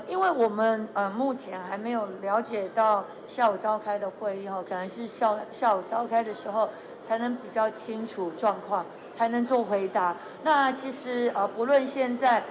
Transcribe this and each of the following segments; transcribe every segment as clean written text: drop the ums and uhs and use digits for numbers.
因为我们目前还没有了解到下午召开的会议可能是下午召开的时候才能比较清楚状况，才能做回答。那其实不论现在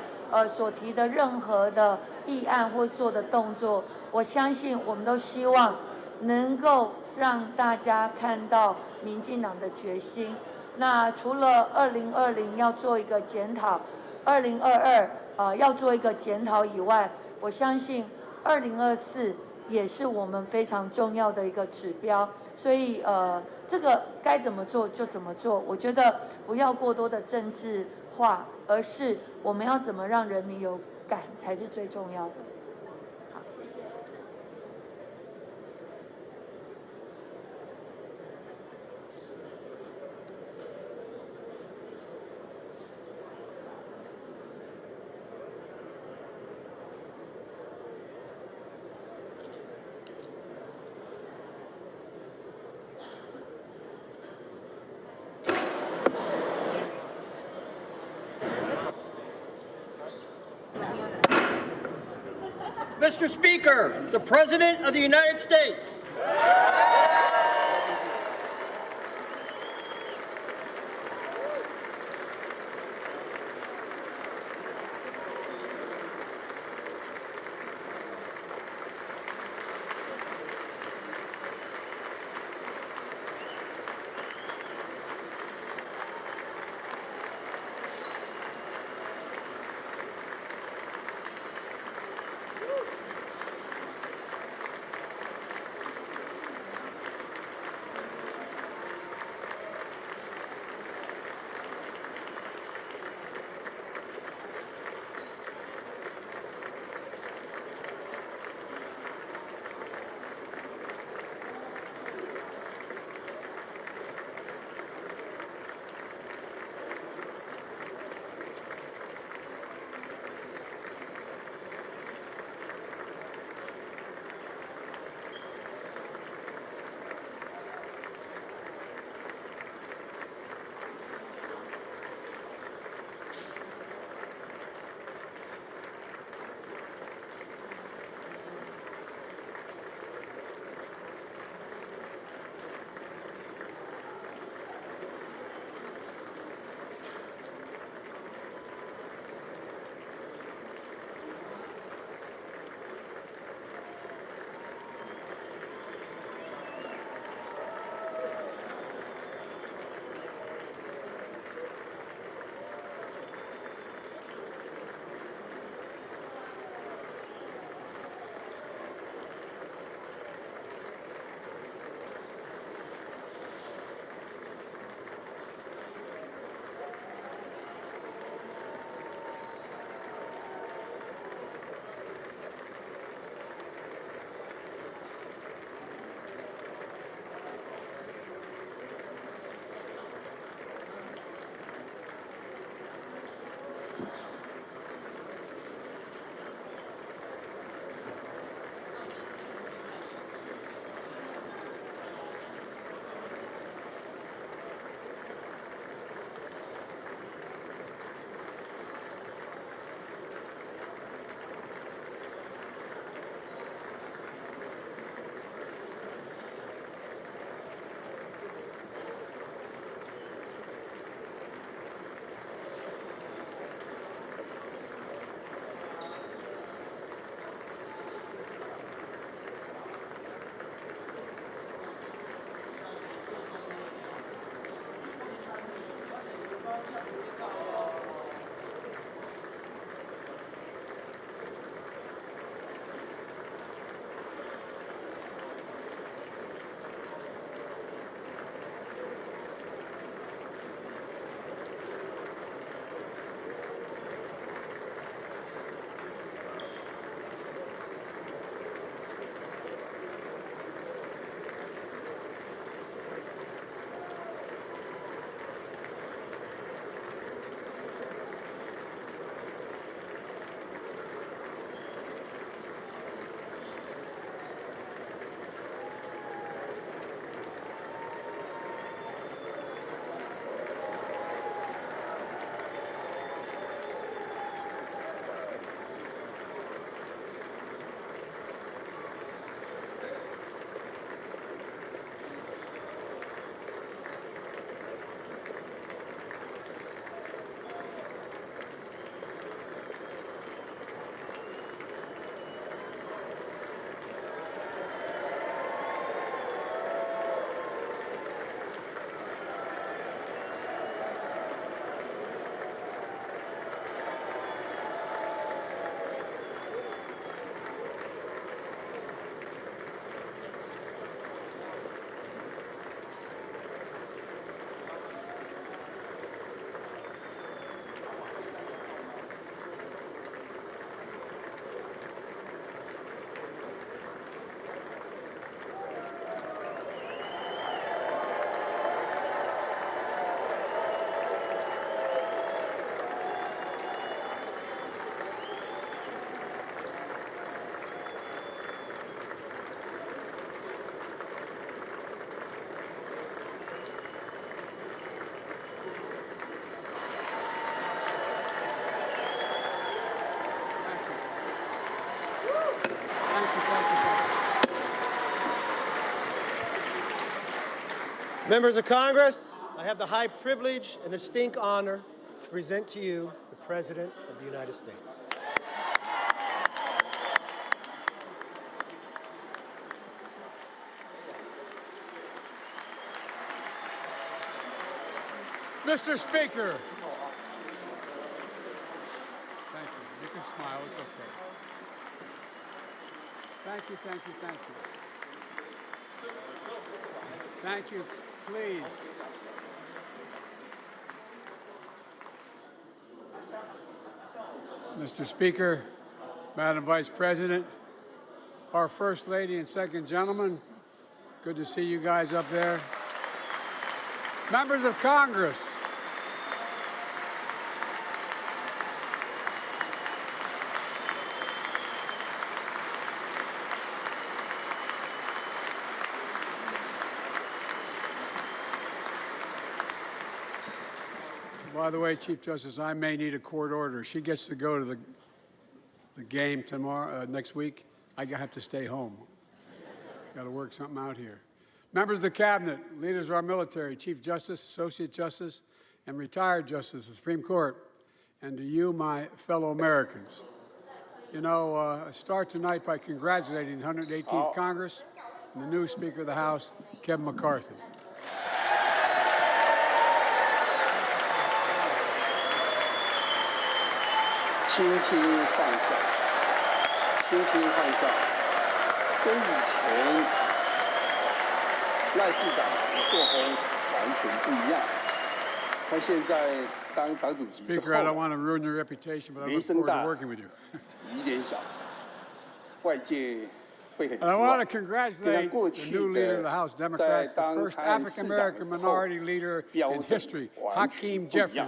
所提的任何的议案或做的动作，我相信我们都希望能够让大家看到民进党的决心。那除了2020要做一个检讨，2022要做一个检讨以外，我相信2024也是我们非常重要的一个指标。所以这个该怎么做就怎么做，我觉得不要过多的政治化，而是我们要怎么让人民有感才是最重要的。好，谢谢。Mr. Speaker, the President of the United States. Members of Congress, I have the high privilege and distinct honor to present to you the President of the United States. Mr. Speaker. Thank you. You can smile. It's okay. Thank you, thank you, thank you. Thank you. Please. Mr. Speaker, Madam Vice President, our First Lady and Second Gentleman, good to see you guys up there. Members of Congress, by the way, Chief Justice, I may need a court order. She gets to go to the game tomorrow, next week. I have to stay home. Got to work something out here. Members of the Cabinet, leaders of our military, Chief Justice, Associate Justice, and retired Justice of the Supreme Court, and to you, my fellow Americans. You know, I start tonight by congratulating the 118th Congress and the new Speaker of the House, Kevin McCarthy. Speaker, I don't want to ruin your reputation, but I look forward to working with you. And I want to congratulate the new leader of the House Democrats, the first African-American minority leader in history, Hakeem Jeffries.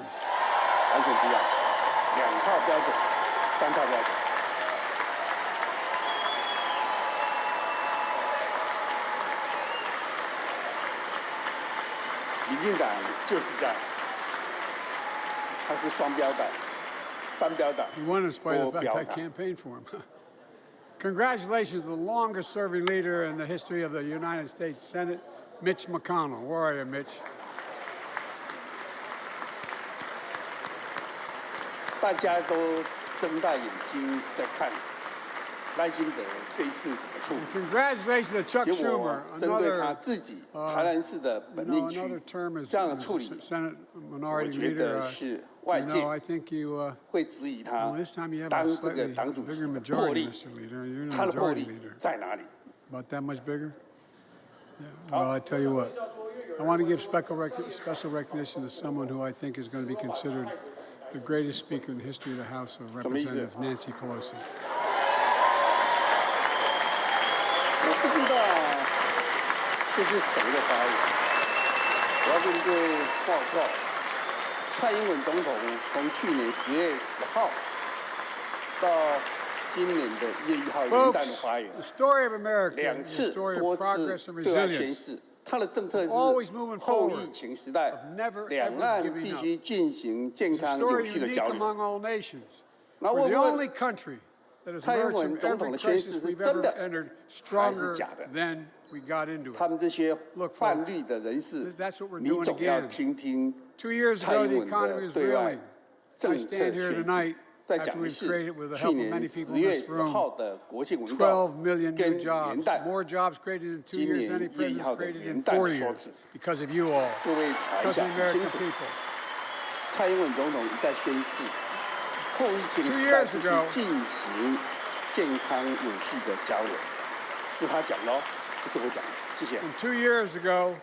He won in spite of the fact I campaigned for him. Congratulations to the longest-serving leader in the history of the United States Senate, Mitch McConnell. Where are you, Mitch? Congratulations to Chuck Schumer, another term as Senate Minority Leader. I think you, this time you have a slightly bigger majority, Mr. Leader. You're the majority leader. About that much bigger? Yeah. Well, I tell you what, I want to give special recognition to someone who I think is going to be considered the greatest speaker in the history of the House of Representatives, Nancy Pelosi. Folks, the story of America is the story of progress and resilience. Always moving forward, of never ever giving up. It's a story unique among all nations. We're the only country that has emerged from every crisis we've ever entered stronger than we got into it. Look, folks, that's what we're doing again. 2 years ago, the economy was reeling. I stand here tonight after we've created, with the help of many people in this room, 12 million new jobs. More jobs created in 2 years than any president has created in 4 years. Because of you all. Because of the American people. 2 years ago, and 2 years ago,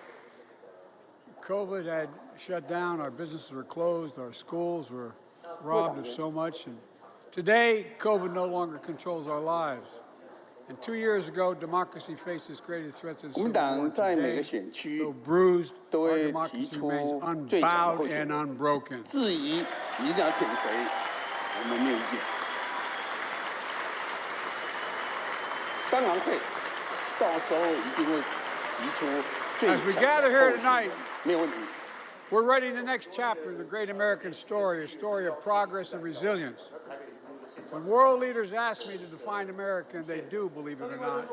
COVID had shut down, our businesses were closed, our schools were robbed of so much. And today, COVID no longer controls our lives. And 2 years ago, democracy faced its greatest threats in civil war. Today, though bruised, our democracy remains unbowed and unbroken. As we gather here tonight, we're writing the next chapter of the great American story, a story of progress and resilience. When world leaders ask me to define America, and they do, believe it or not,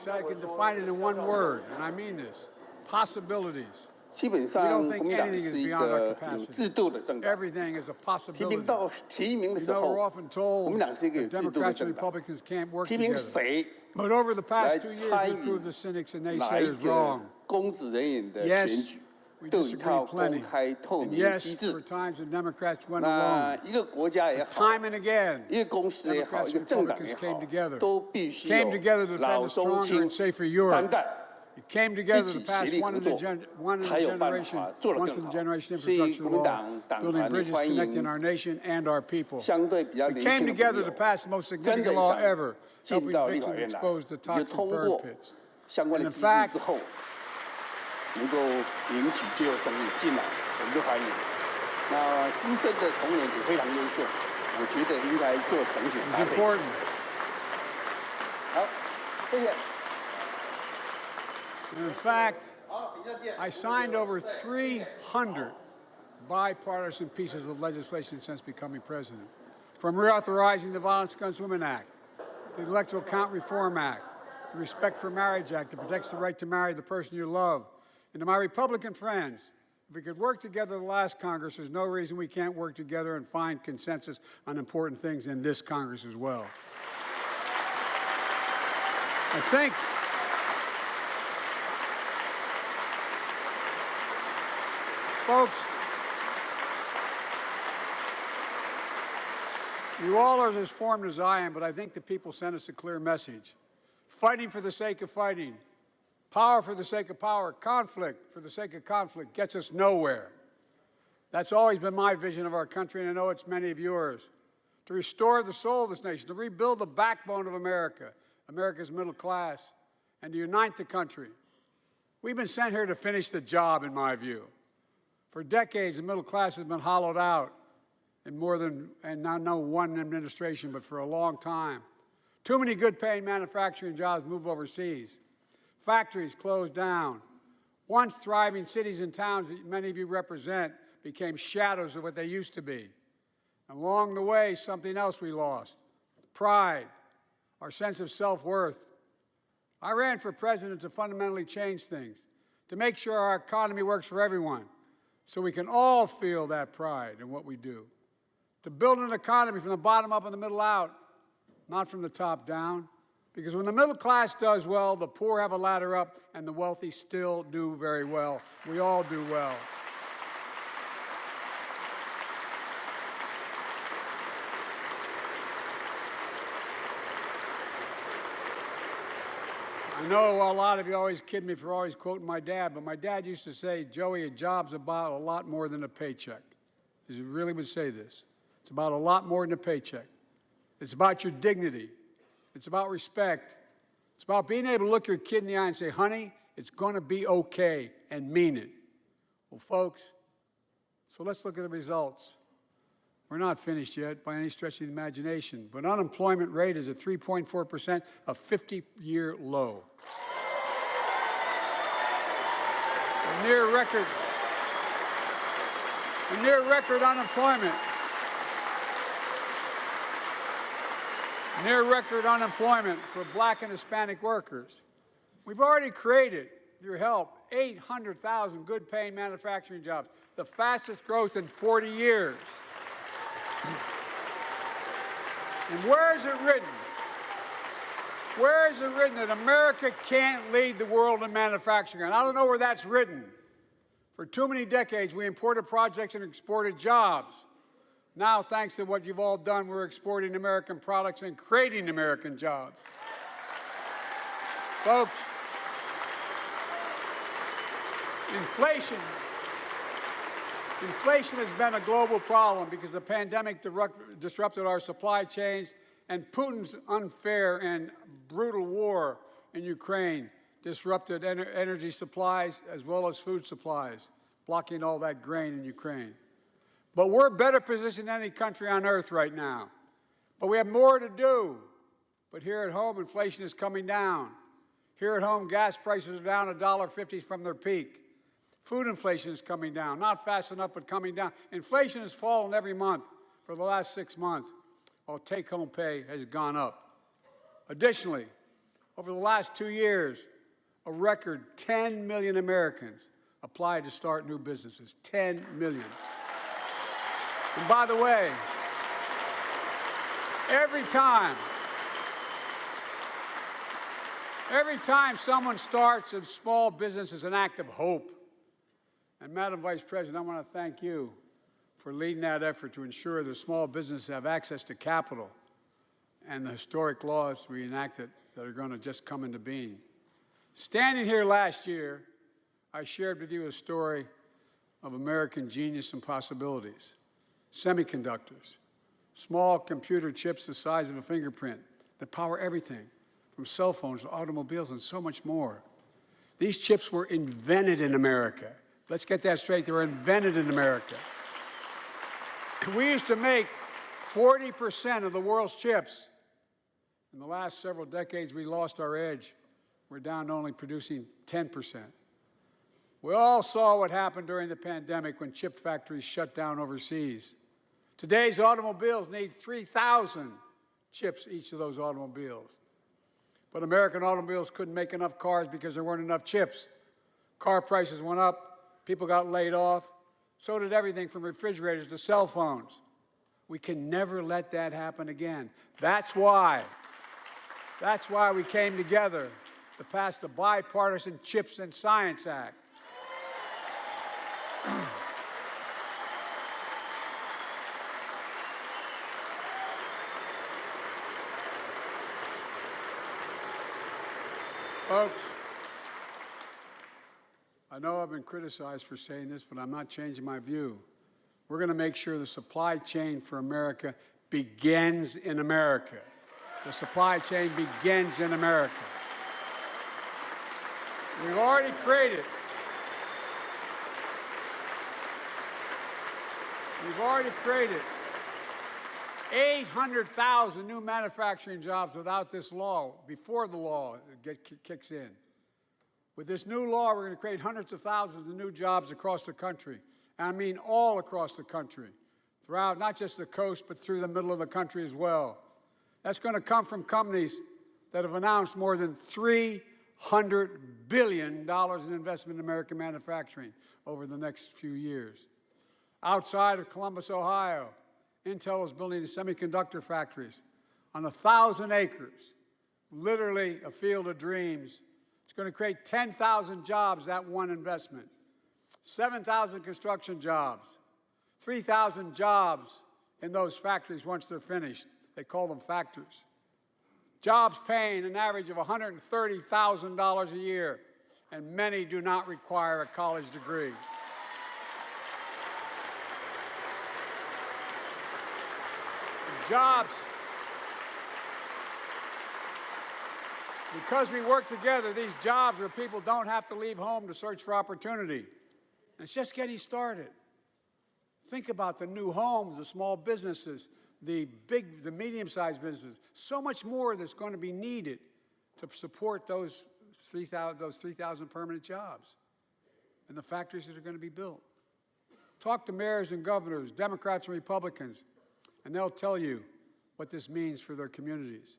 I can define it in one word, and I mean this: possibilities. 基本上，国民党是一个有制度的政党。 Everything is a 提 possibility. 名到提名的时 You know, 候， we're often told 国民党是一个有 that 制度的 Democrats 政 and 党。 Republicans can't work 提名 together. 谁 But over the 来 past 2 years, 参 we 与 proved the cynics and 哪一 naysayers 个 wrong. 公职人员的 Yes, 选举， we 都有一套 disagree 公 plenty. 开透 And 明的 yes, 机 there 制 were。times when Democrats went 那 alone. 一个国家也好， Time and again, 一个公司也好， Democrats 一个 and 政党也 Republicans came 好， together. 都必须 Came together to 有 defend 老 a 中 stronger 青 and safer 三 Europe. 代 It came 一 together 起 to 协 pass 力 one 合 in the 作， one in 才 a 有办 generation, 法做得 once 更 in a 好。 generation 所以 infrastructure 国民 law, 党党 building 团的 bridges 欢 connecting 迎 our nation and our people. 相对比较 We 年 came 轻的朋 together 友 to，pass the most 真 significant 的 law 想 ever, 进 helping 到立 victims 法院来， exposed to 也就 toxic 通 burn 过 pits. 相关的 And in 机制 fact 之后，能够赢取最后胜利进来，我们就欢迎。那资深的同仁也非常优秀，我觉得应该做成选 It's 搭配。 important. 好，谢谢。 And in fact, I signed over 300 bipartisan pieces of legislation since becoming president, from reauthorizing the Violence Against Women Act, the Electoral Count Reform Act, the Respect for Marriage Act that protects the right to marry the person you love, and to my Republican friends, if we could work together the last Congress, there's no reason we can't work together and find consensus on important things in this Congress as well. I think folks, you all are as formed as I am, but I think the people sent us a clear message. Fighting for the sake of fighting, power for the sake of power, conflict for the sake of conflict gets us nowhere. That's always been my vision of our country, and I know it's many of yours. To restore the soul of this nation, to rebuild the backbone of America, America's middle class, and to unite the country. We've been sent here to finish the job, in my view. For decades, the middle class has been hollowed out in more than, and not no one administration, but for a long time. Too many good-paying manufacturing jobs move overseas. Factories closed down. Once thriving cities and towns that many of you represent became shadows of what they used to be. And along the way, something else we lost: pride, our sense of self-worth. I ran for president to fundamentally change things, to make sure our economy works for everyone, so we can all feel that pride in what we do. To build an economy from the bottom up and the middle out, not from the top down. Because when the middle class does well, the poor have a ladder up, and the wealthy still do very well. We all do well. I know a lot of you always kid me for always quoting my dad, but my dad used to say, Joey, a job's about a lot more than a paycheck. He really would say this. It's about a lot more than a paycheck. It's about your dignity. It's about respect. It's about being able to look your kid in the eye and say, honey, it's going to be okay, and mean it. Well, folks, so let's look at the results. We're not finished yet by any stretch of the imagination, but unemployment rate is at 3.4%, a 50-year low. A near record unemployment. Near record unemployment for Black and Hispanic workers. We've already created, with your help, 800,000 good-paying manufacturing jobs, the fastest growth in 40 years. And where is it written? Where is it written that America can't lead the world in manufacturing? And I don't know where that's written. For too many decades, we imported projects and exported jobs. Now, thanks to what you've all done, we're exporting American products and creating American jobs. Folks, Inflation has been a global problem because the pandemic disrupted our supply chains, and Putin's unfair and brutal war in Ukraine disrupted energy supplies as well as food supplies, blocking all that grain in Ukraine. But we're better positioned than any country on earth right now. But we have more to do. But here at home, inflation is coming down. Here at home, gas prices are down $1.50 from their peak. Food inflation is coming down, not fast enough, but coming down. Inflation has fallen every month for the last 6 months, while take-home pay has gone up. Additionally, over the last 2 years, a record 10 million Americans applied to start new businesses. 10 million. And by the way, every time someone starts a small business is an act of hope. And Madam Vice President, I want to thank you for leading that effort to ensure that small businesses have access to capital and the historic laws we enacted that are going to just come into being. Standing here last year, I shared with you a story of American genius and possibilities. Semiconductors, small computer chips the size of a fingerprint that power everything, from cell phones to automobiles and so much more. These chips were invented in America. Let's get that straight. They were invented in America. We used to make 40% of the world's chips. In the last several decades, we lost our edge. We're down to only producing 10%. We all saw what happened during the pandemic when chip factories shut down overseas. Today's automobiles need 3,000 chips, each of those automobiles. But American automobiles couldn't make enough cars because there weren't enough chips. Car prices went up, people got laid off. So did everything from refrigerators to cell phones. We can never let that happen again. That's why we came together to pass the Bipartisan Chips and Science Act. Folks, I know I've been criticized for saying this, but I'm not changing my view. We're going to make sure the supply chain for America begins in America. The supply chain begins in America. We've already created 800,000 new manufacturing jobs without this law, before the law kicks in. With this new law, we're going to create hundreds of thousands of new jobs across the country. And I mean all across the country, throughout not just the coast, but through the middle of the country as well. That's going to come from companies that have announced more than $300 billion in investment in American manufacturing over the next few years. Outside of Columbus, Ohio, Intel is building semiconductor factories on 1,000 acres, literally a field of dreams. It's going to create 10,000 jobs, that one investment, 7,000 construction jobs, 3,000 jobs in those factories once they're finished. They call them factories. Jobs paying an average of $130,000 a year, and many do not require a college degree. Jobs. Because we work together, these jobs where people don't have to leave home to search for opportunity. And it's just getting started. Think about the new homes, the small businesses, the medium-sized businesses. So much more that's going to be needed to support those 3,000 permanent jobs and the factories that are going to be built. Talk to mayors and governors, Democrats and Republicans, and they'll tell you what this means for their communities.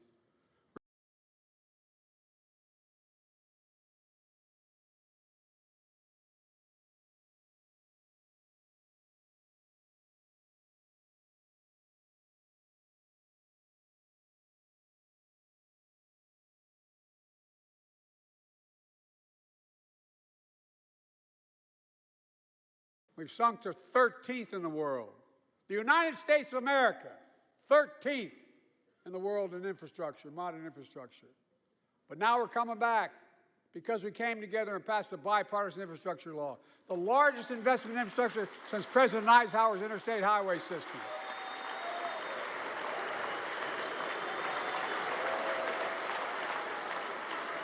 We've sunk to 13th in the world. The United States of America, 13th in the world in infrastructure, modern infrastructure. But now we're coming back because we came together and passed the bipartisan infrastructure law, the largest investment in infrastructure since President Eisenhower's interstate highway system.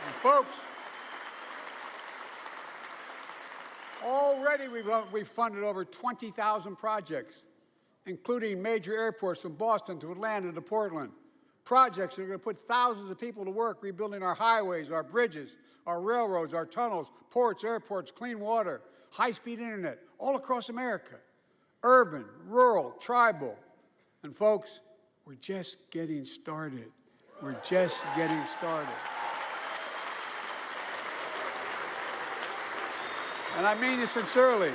And folks, already we've funded over 20,000 projects, including major airports from Boston to Atlanta to Portland. Projects that are going to put thousands of people to work rebuilding our highways, our bridges, our railroads, our tunnels, ports, airports, clean water, high-speed internet, all across America. Urban, rural, tribal. And folks, we're just getting started. We're just getting started. and I mean this sincerely.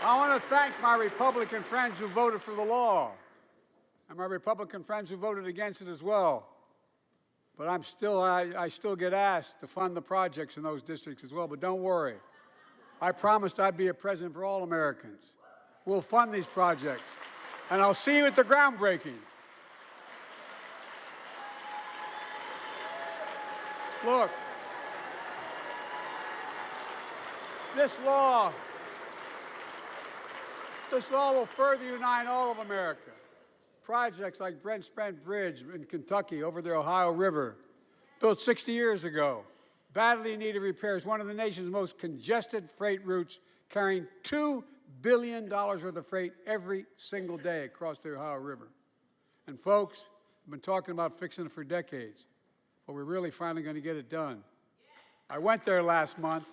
I want to thank my Republican friends who voted for the law, and my Republican friends who voted against it as well. But I still get asked to fund the projects in those districts as well. But don't worry. I promised I'd be a president for all Americans. We'll fund these projects, and I'll see you at the groundbreaking. Look, this law will further unite all of America. Projects like Brent Spence Bridge in Kentucky over the Ohio River, built 60 years ago, badly needed repairs, one of the nation's most congested freight routes, carrying $2 billion worth of freight every single day across the Ohio River. And folks, I've been talking about fixing it for decades, but we're really finally going to get it done. I went there last month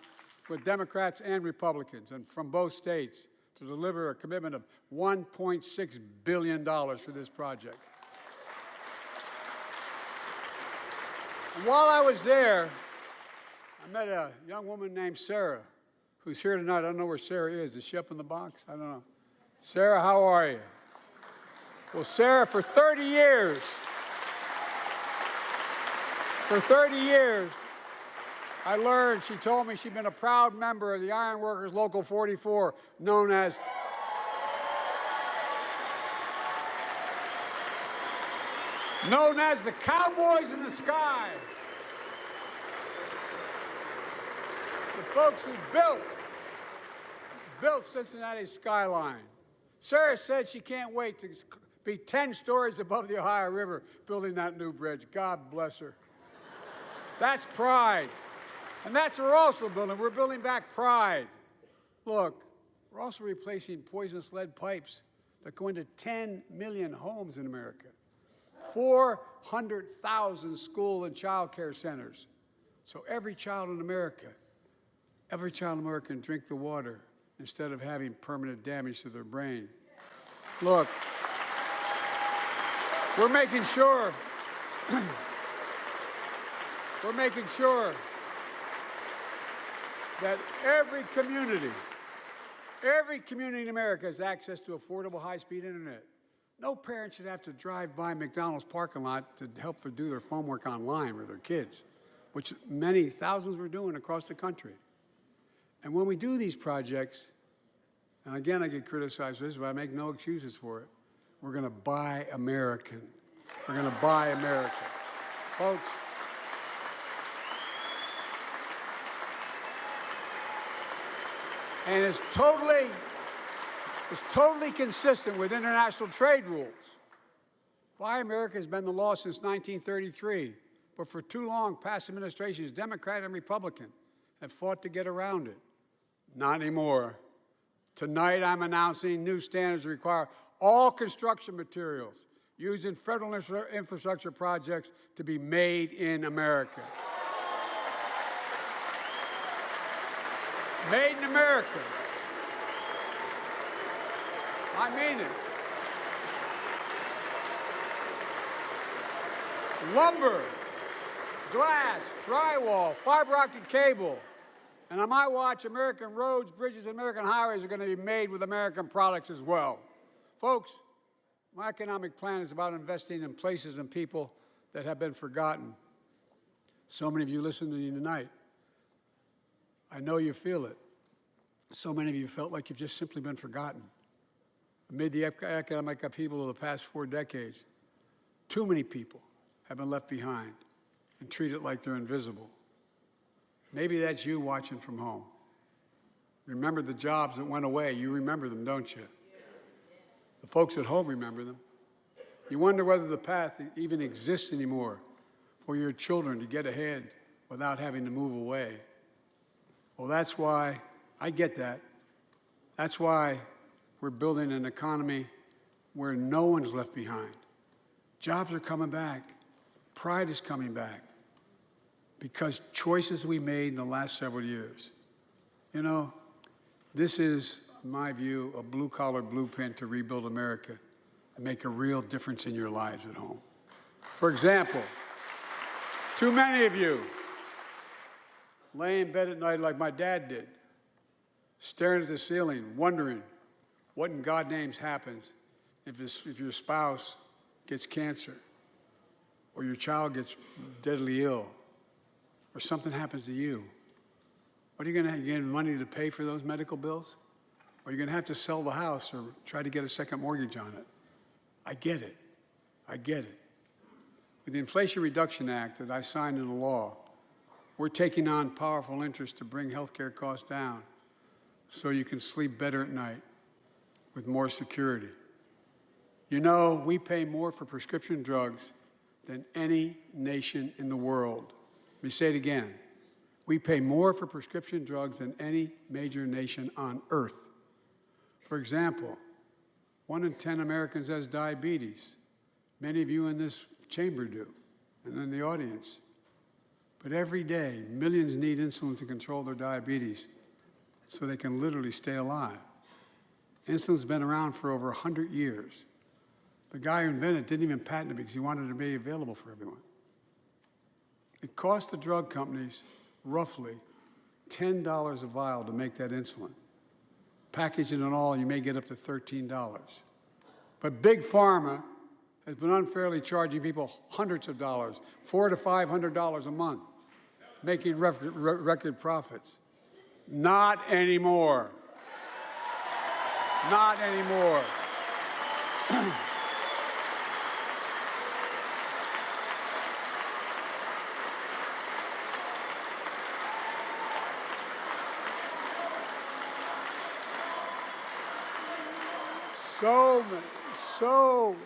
with Democrats and Republicans, and from both states, to deliver a commitment of $1.6 billion for this project. And while I was there, I met a young woman named Sarah, who's here tonight. I don't know where Sarah is. Is she up in the box? I don't know. Sarah, how are you? Well, Sarah, for 30 years, I learned, she told me she'd been a proud member of the Iron Workers Local 44, known as the Cowboys in the Sky. The folks who built Cincinnati's skyline. Sarah said she can't wait to be 10 stories above the Ohio River building that new bridge. God bless her. That's pride. And that's what we're also building. We're building back pride. Look, we're also replacing poisonous lead pipes that go into 10 million homes in America, 400,000 school and child care centers. So every child in America can drink the water instead of having permanent damage to their brain. Look, we're making sure that every community in America has access to affordable high-speed internet. No parent should have to drive by McDonald's parking lot to help them do their homework online with their kids, which many thousands were doing across the country. And when we do these projects, and again I get criticized for this, but I make no excuses for it, we're going to buy American. We're going to buy American. Folks, and it's totally consistent with international trade rules. Buy America has been the law since 1933, but for too long, past administrations, Democrat and Republican, have fought to get around it. Not anymore. Tonight, I'm announcing new standards that require all construction materials used in federal infrastructure projects to be made in America. Made in America. I mean it. Lumber, glass, drywall, fiber optic cable. And on my watch, American roads, bridges, and American highways are going to be made with American products as well. Folks, my economic plan is about investing in places and people that have been forgotten. So many of you listening to me tonight, I know you feel it. So many of you felt like you've just simply been forgotten. Amid the economic upheaval of the past 4 decades, too many people have been left behind and treated like they're invisible. Maybe that's you watching from home. Remember the jobs that went away. You remember them, don't you? The folks at home remember them. You wonder whether the path even exists anymore for your children to get ahead without having to move away. Well, that's why, I get that. That's why we're building an economy where no one's left behind. Jobs are coming back. Pride is coming back. Because choices we made in the last several years. You know, this is, in my view, a blue-collar blueprint to rebuild America and make a real difference in your lives at home. For example, too many of you lay in bed at night like my dad did, staring at the ceiling, wondering what in God's name happens if your spouse gets cancer, or your child gets deadly ill, or something happens to you. What are you going to get money to pay for those medical bills? Or are you going to have to sell the house or try to get a second mortgage on it? I get it. I get it. With the Inflation Reduction Act that I signed into law, we're taking on powerful interests to bring health care costs down so you can sleep better at night with more security. You know, we pay more for prescription drugs than any nation in the world. Let me say it again. We pay more for prescription drugs than any major nation on earth. For example, 1 in 10 Americans has diabetes. Many of you in this chamber do, and in the audience. But every day, millions need insulin to control their diabetes so they can literally stay alive. Insulin's been around for over 100 years. The guy who invented it didn't even patent it because he wanted it to be available for everyone. It cost the drug companies roughly $10 a vial to make that insulin. Packaging and all, you may get up to $13. But Big Pharma has been unfairly charging people hundreds of dollars, $400 to $500 a month, making record profits. Not anymore. Not anymore. So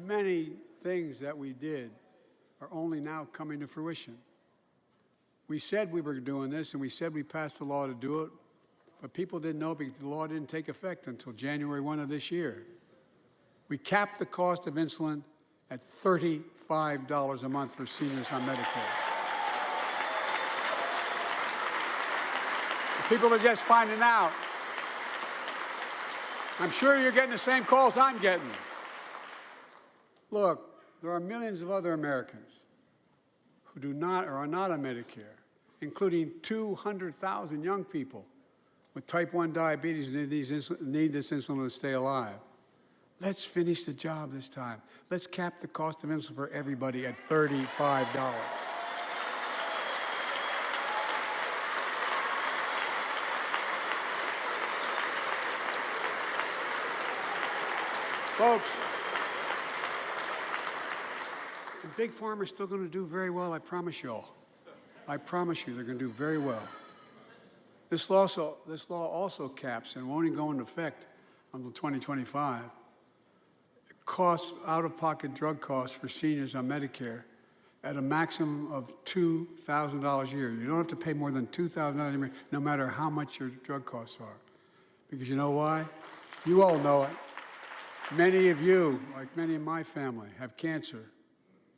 many things that we did are only now coming to fruition. We said we were doing this, and we said we passed a law to do it, but people didn't know because the law didn't take effect until January 1 of this year. We capped the cost of insulin at $35 a month for seniors on Medicare. People are just finding out. I'm sure you're getting the same calls I'm getting. Look, there are millions of other Americans who do not or are not on Medicare, including 200,000 young people with type 1 diabetes who need this insulin to stay alive. Let's finish the job this time. Let's cap the cost of insulin for everybody at $35. Folks, the Big Pharma is still going to do very well, I promise you all. I promise you they're going to do very well. This law also caps and won't even go into effect until 2025. It costs out-of-pocket drug costs for seniors on Medicare at a maximum of $2,000 a year. You don't have to pay more than $2,000 a year, no matter how much your drug costs are. Because you know why? You all know it. Many of you, like many in my family, have cancer.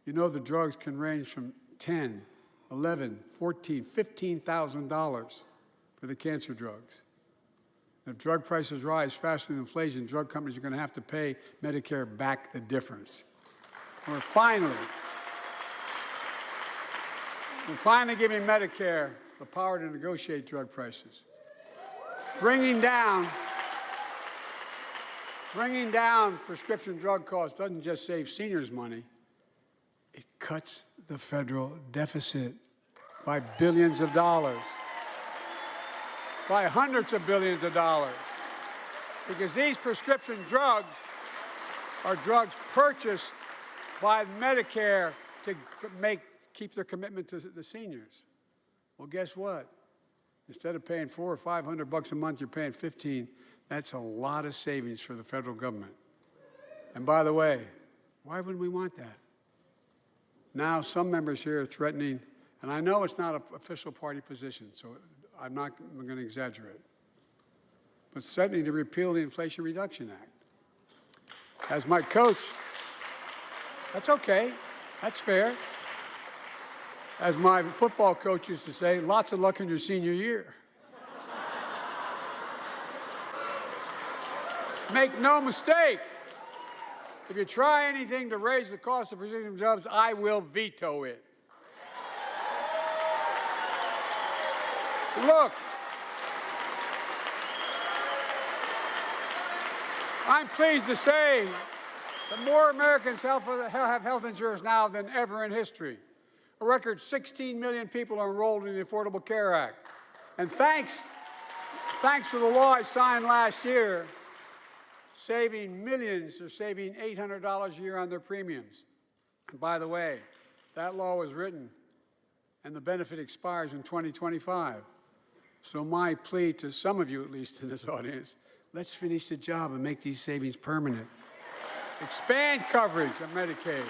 You know the drugs can range from $10,000, $11,000, $14,000, $15,000 for the cancer drugs. If drug prices rise faster than inflation, drug companies are going to have to pay Medicare back the difference. We're finally giving Medicare the power to negotiate drug prices. Bringing down prescription drug costs doesn't just save seniors money, it cuts the federal deficit by billions of dollars, by hundreds of billions of dollars. Because these prescription drugs are drugs purchased by Medicare to keep their commitment to the seniors. Well, guess what? Instead of paying $400 or $500 a month, you're paying $15. That's a lot of savings for the federal government. And by the way, why wouldn't we want that? Now some members here are threatening, and I know it's not an official party position, so I'm going to exaggerate, but threatening to repeal the Inflation Reduction Act. As my coach, that's okay, that's fair. As my football coach used to say, lots of luck in your senior year. Make no mistake, if you try anything to raise the cost of prescription drugs, I will veto it. Look, I'm pleased to say that more Americans have health insurance now than ever in history. A record 16 million people are enrolled in the Affordable Care Act. And thanks to the law I signed last year, saving millions are saving $800 a year on their premiums. And by the way, that law was written and the benefit expires in 2025. So my plea to some of you, at least in this audience, let's finish the job and make these savings permanent. Expand coverage of Medicaid.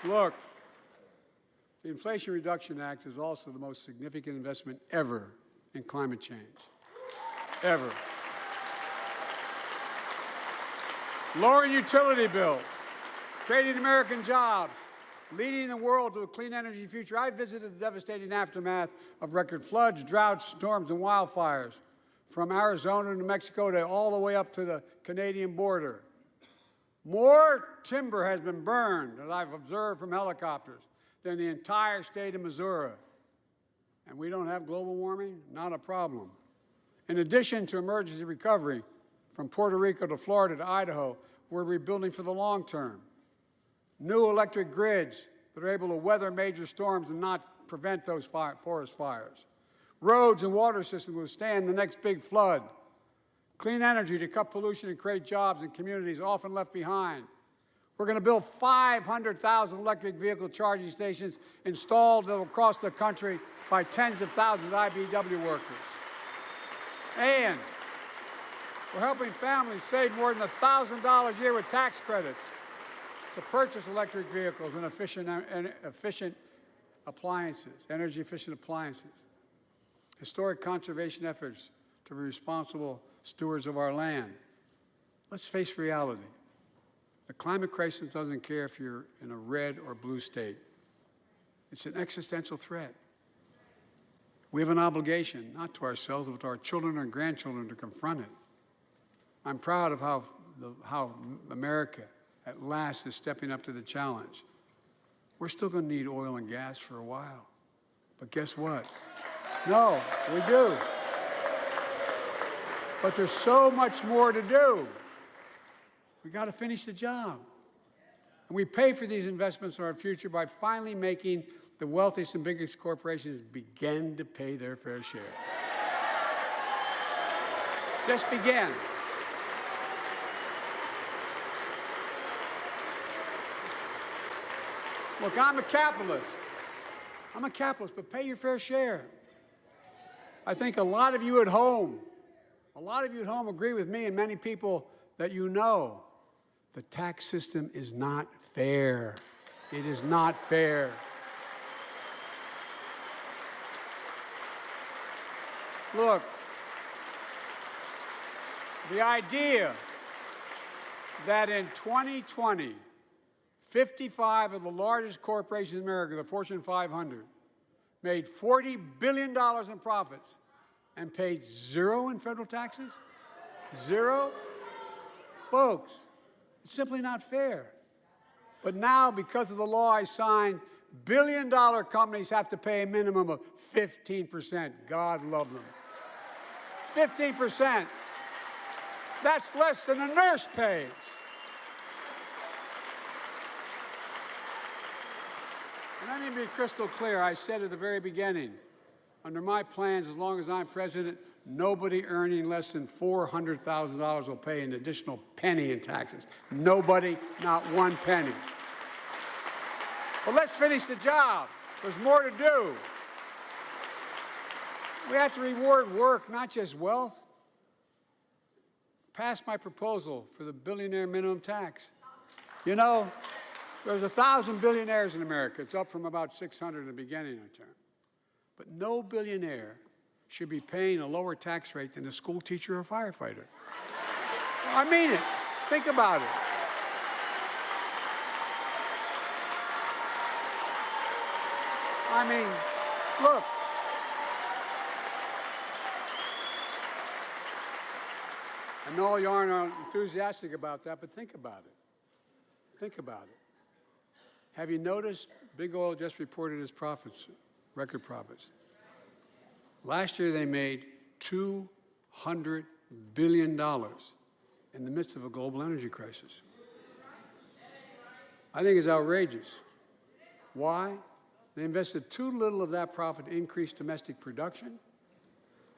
Look, the Inflation Reduction Act is also the most significant investment ever in climate change. Ever. Lowering utility bills, creating American jobs, leading the world to a clean energy future. I visited the devastating aftermath of record floods, droughts, storms, and wildfires from Arizona to Mexico to all the way up to the Canadian border. More timber has been burned, as I've observed from helicopters, than the entire state of Missouri. And we don't have global warming? Not a problem. In addition to emergency recovery, from Puerto Rico to Florida to Idaho, we're rebuilding for the long term. New electric grids that are able to weather major storms and not prevent those forest fires. Roads and water systems withstand the next big flood. Clean energy to cut pollution and create jobs in communities often left behind. We're going to build 500,000 electric vehicle charging stations installed across the country by tens of thousands of IBEW workers. And we're helping families save more than $1,000 a year with tax credits to purchase electric vehicles and efficient appliances, energy-efficient appliances. Historic conservation efforts to be responsible stewards of our land. Let's face reality. The climate crisis doesn't care if you're in a red or blue state. It's an existential threat. We have an obligation, not to ourselves, but to our children and grandchildren to confront it. I'm proud of how America, at last, is stepping up to the challenge. We're still going to need oil and gas for a while. But guess what? No, we do. But there's so much more to do. We got to finish the job. And we pay for these investments in our future by finally making the wealthiest and biggest corporations begin to pay their fair share. Just begin. Look, I'm a capitalist. But pay your fair share. I think a lot of you at home agree with me and many people that you know. The tax system is not fair. It is not fair. Look, the idea that in 2020, 55 of the largest corporations in America, the Fortune 500, made $40 billion in profits and paid zero in federal taxes? Zero? Folks, it's simply not fair. But now, because of the law I signed, billion-dollar companies have to pay a minimum of 15%. God love them. 15%. That's less than a nurse pays. And let me be crystal clear. I said at the very beginning, under my plans, as long as I'm president, nobody earning less than $400,000 will pay an additional penny in taxes. Nobody, not one penny. But let's finish the job. There's more to do. We have to reward work, not just wealth. Pass my proposal for the billionaire minimum tax. You know, there's 1,000 billionaires in America. It's up from about 600 in the beginning of the term. But no billionaire should be paying a lower tax rate than a school teacher or firefighter. I mean it. Think about it. I mean, look. I know you aren't enthusiastic about that, but think about it. Think about it. Have you noticed Big Oil just reported its profits, record profits? Last year they made $200 billion in the midst of a global energy crisis. I think it's outrageous. Why? They invested too little of that profit to increase domestic production.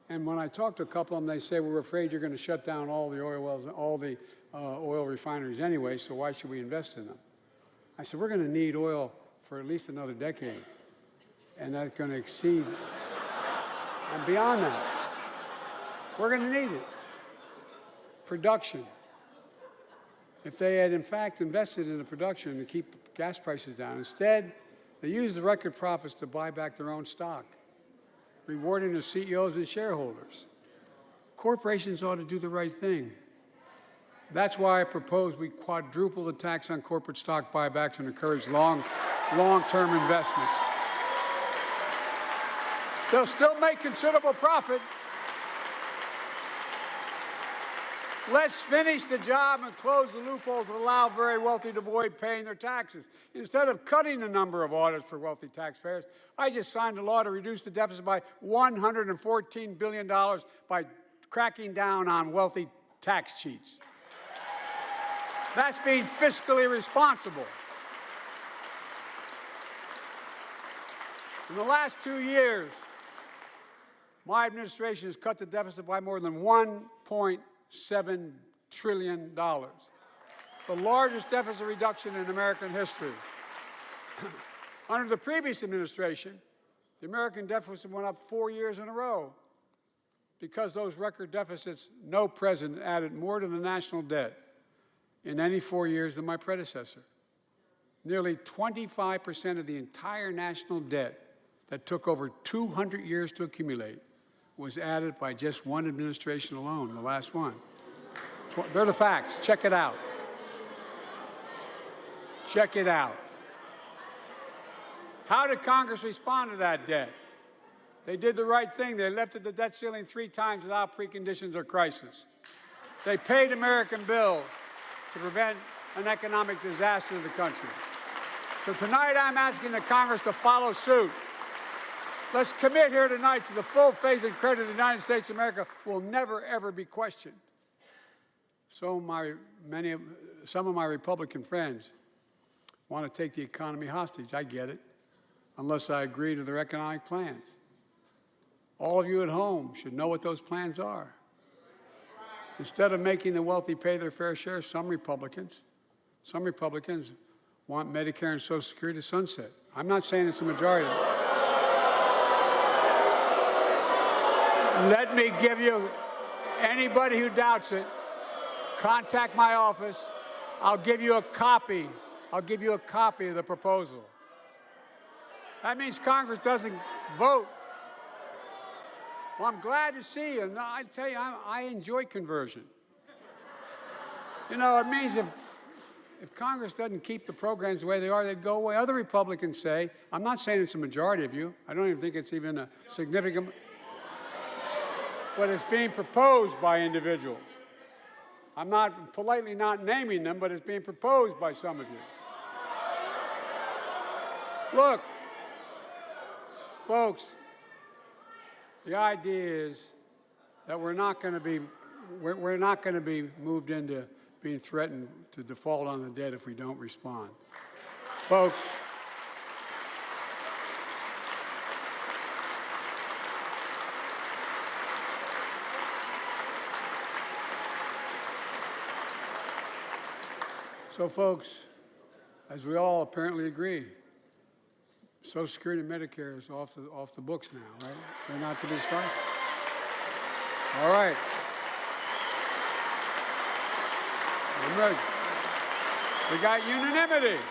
And when I talk to a couple of them, they say, we're afraid you're going to shut down all the oil wells, all the oil refineries anyway, so why should we invest in them? I said, we're going to need oil for at least another decade, and that's going to exceed and beyond that. We're going to need it. Production. If they had, in fact, invested in the production to keep gas prices down, instead, they used the record profits to buy back their own stock, rewarding their CEOs and shareholders. Corporations ought to do the right thing. That's why I propose we quadruple the tax on corporate stock buybacks and encourage long-term investments. They'll still make considerable profit. Let's finish the job and close the loopholes that allow very wealthy to avoid paying their taxes. Instead of cutting the number of audits for wealthy taxpayers, I just signed a law to reduce the deficit by $114 billion by cracking down on wealthy tax cheats. That's being fiscally responsible. In the last 2 years, my administration has cut the deficit by more than $1.7 trillion, the largest deficit reduction in American history. Under the previous administration, the American deficit went up 4 years in a row. Because those record deficits, no president added more to the national debt in any 4 years than my predecessor. Nearly 25% of the entire national debt that took over 200 years to accumulate was added by just one administration alone, the last one. They're the facts. Check it out. Check it out. How did Congress respond to that debt? They did the right thing. They lifted the debt ceiling 3 times without preconditions or crisis. They paid American bills to prevent an economic disaster to the country. So tonight I'm asking the Congress to follow suit. Let's commit here tonight to the full faith and credit of the United States of America will never, ever be questioned. Some of my Republican friends want to take the economy hostage. I get it, unless I agree to their economic plans. All of you at home should know what those plans are. Instead of making the wealthy pay their fair share, some Republicans want Medicare and Social Security to sunset. I'm not saying it's a majority. Let me give you, anybody who doubts it, contact my office. I'll give you a copy. I'll give you a copy of the proposal. That means Congress doesn't vote. Well, I'm glad to see you. And I tell you, I enjoy conversion. You know, it means if Congress doesn't keep the programs the way they are, they'd go away. Other Republicans say, I'm not saying it's a majority of you. I don't even think it's even a significant, but it's being proposed by individuals. I'm not politely not naming them, but it's being proposed by some of you. Look, folks, the idea is that we're not going to be moved into being threatened to default on the debt if we don't respond. Folks, as we all apparently agree, Social Security and Medicare is off the books now, right? They're not to be started. All right. I'm ready. We got unanimity.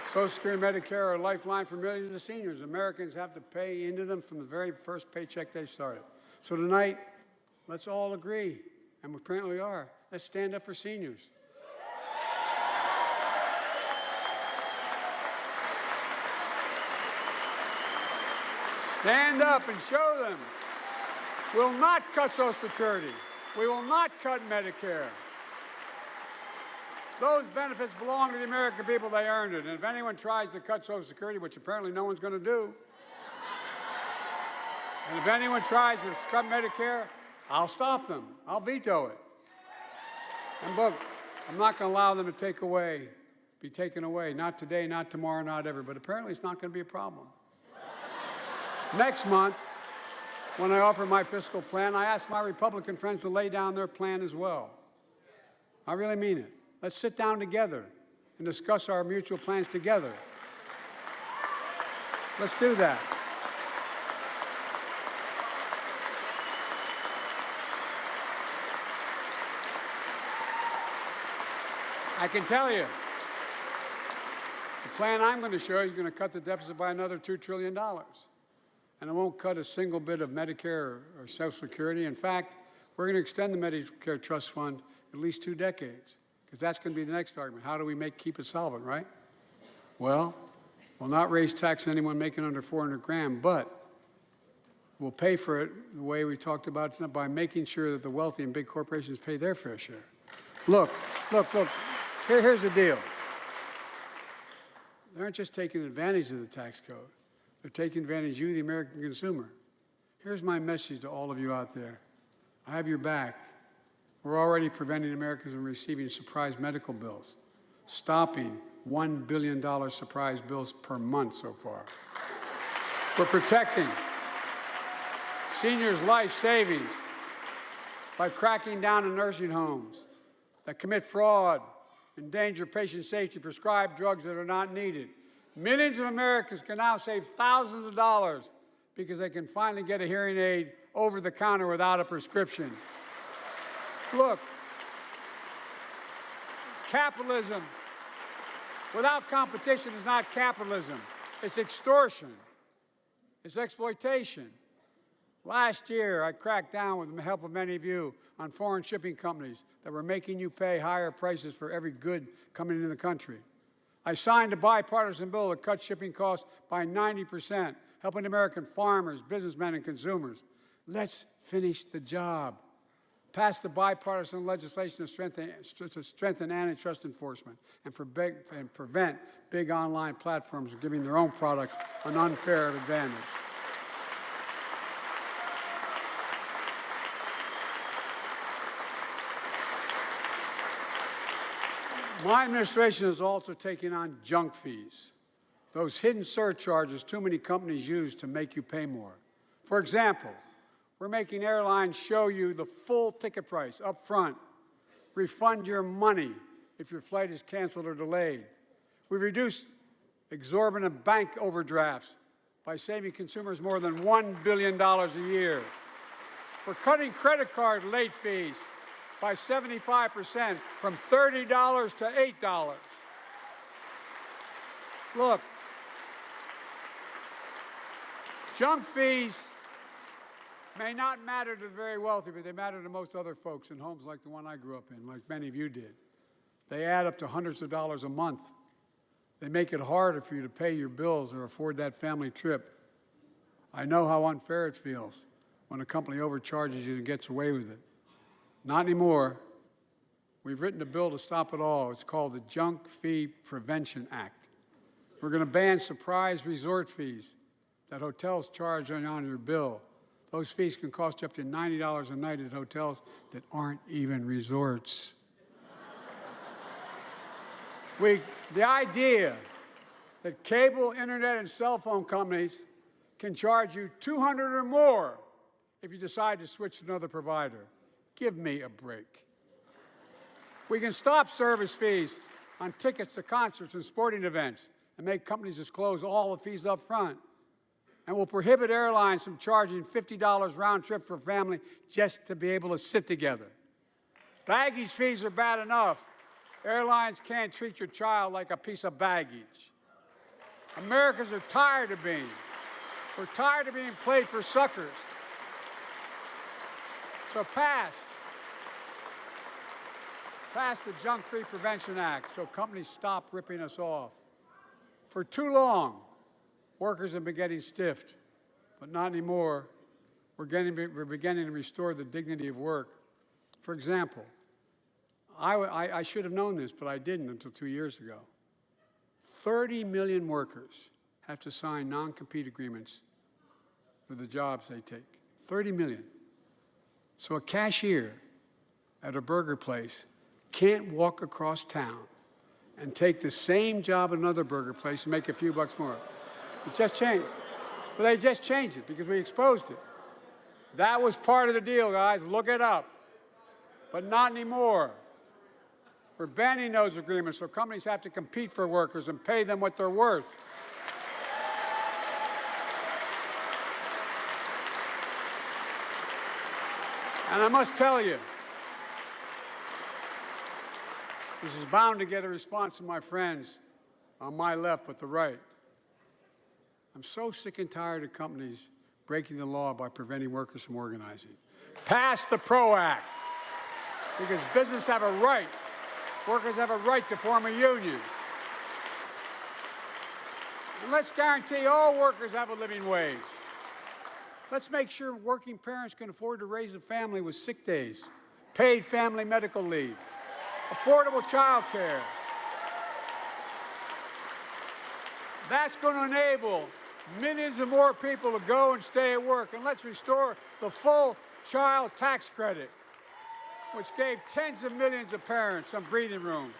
Social Security and Medicare are a lifeline for millions of seniors. Americans have to pay into them from the very first paycheck they started. So tonight, let's all agree, and we apparently are. Let's stand up for seniors. Stand up and show them. We'll not cut Social Security. We will not cut Medicare. Those benefits belong to the American people. They earned it. And if anyone tries to cut Social Security, which apparently no one's going to do, and if anyone tries to cut Medicare, I'll stop them. I'll veto it. And look, I'm not going to allow them to be taken away. Not today, not tomorrow, not ever. But apparently it's not going to be a problem. Next month, when I offer my fiscal plan, I ask my Republican friends to lay down their plan as well. I really mean it. Let's sit down together and discuss our mutual plans together. Let's do that. I can tell you, the plan I'm going to show you is going to cut the deficit by another $2 trillion. And it won't cut a single bit of Medicare or Social Security. In fact, we're going to extend the Medicare Trust Fund at least 2 decades, because that's going to be the next argument. How do we keep it solvent, right? Well, we'll not raise tax on anyone making under 400 grand, but we'll pay for it the way we talked about tonight, by making sure that the wealthy and big corporations pay their fair share. Look. Here's the deal. They aren't just taking advantage of the tax code. They're taking advantage of you, the American consumer. Here's my message to all of you out there. I have your back. We're already preventing Americans from receiving surprise medical bills, stopping $1 billion surprise bills per month so far. We're protecting seniors' life savings by cracking down on nursing homes that commit fraud, endanger patient safety, prescribe drugs that are not needed. Millions of Americans can now save thousands of dollars because they can finally get a hearing aid over the counter without a prescription. Look, capitalism without competition is not capitalism. It's extortion. It's exploitation. Last year, I cracked down with the help of many of you on foreign shipping companies that were making you pay higher prices for every good coming into the country. I signed a bipartisan bill that cut shipping costs by 90%, helping American farmers, businessmen, and consumers. Let's finish the job. Pass the bipartisan legislation to strengthen antitrust enforcement and prevent big online platforms from giving their own products an unfair advantage. My administration is also taking on junk fees, those hidden surcharges too many companies use to make you pay more. For example, we're making airlines show you the full ticket price up front, refund your money if your flight is canceled or delayed. We've reduced exorbitant bank overdrafts by saving consumers more than $1 billion a year. We're cutting credit card late fees by 75%, from $30 to $8. Look, junk fees may not matter to the very wealthy, but they matter to most other folks in homes like the one I grew up in, like many of you did. They add up to hundreds of dollars a month. They make it harder for you to pay your bills or afford that family trip. I know how unfair it feels when a company overcharges you and gets away with it. Not anymore. We've written a bill to stop it all. It's called the Junk Fee Prevention Act. We're going to ban surprise resort fees that hotels charge on your bill. Those fees can cost you up to $90 a night at hotels that aren't even resorts. The idea that cable, internet, and cell phone companies can charge you $200 or more if you decide to switch to another provider. Give me a break. We can stop service fees on tickets to concerts and sporting events and make companies disclose all the fees up front. And we'll prohibit airlines from charging $50 round trip for a family just to be able to sit together. Baggage fees are bad enough. Airlines can't treat your child like a piece of baggage. Americans are tired of being. We're tired of being played for suckers. So pass the Junk Fee Prevention Act so companies stop ripping us off. For too long, workers have been getting stiffed, but not anymore. We're beginning to restore the dignity of work. For example, I should have known this, but I didn't until 2 years ago. 30 million workers have to sign non-compete agreements for the jobs they take. 30 million. So a cashier at a burger place can't walk across town and take the same job at another burger place and make a few bucks more. It just changed. But they just changed it because we exposed it. That was part of the deal, guys. Look it up. But not anymore. We're banning those agreements so companies have to compete for workers and pay them what they're worth. And I must tell you, this is bound to get a response from my friends on my left but the right. I'm so sick and tired of companies breaking the law by preventing workers from organizing. Pass the PRO Act, because business have a right, workers have a right to form a union. And let's guarantee all workers have a living wage. Let's make sure working parents can afford to raise a family with sick days, paid family medical leave, affordable child care. That's going to enable millions of more people to go and stay at work. And let's restore the full child tax credit, which gave tens of millions of parents some breathing room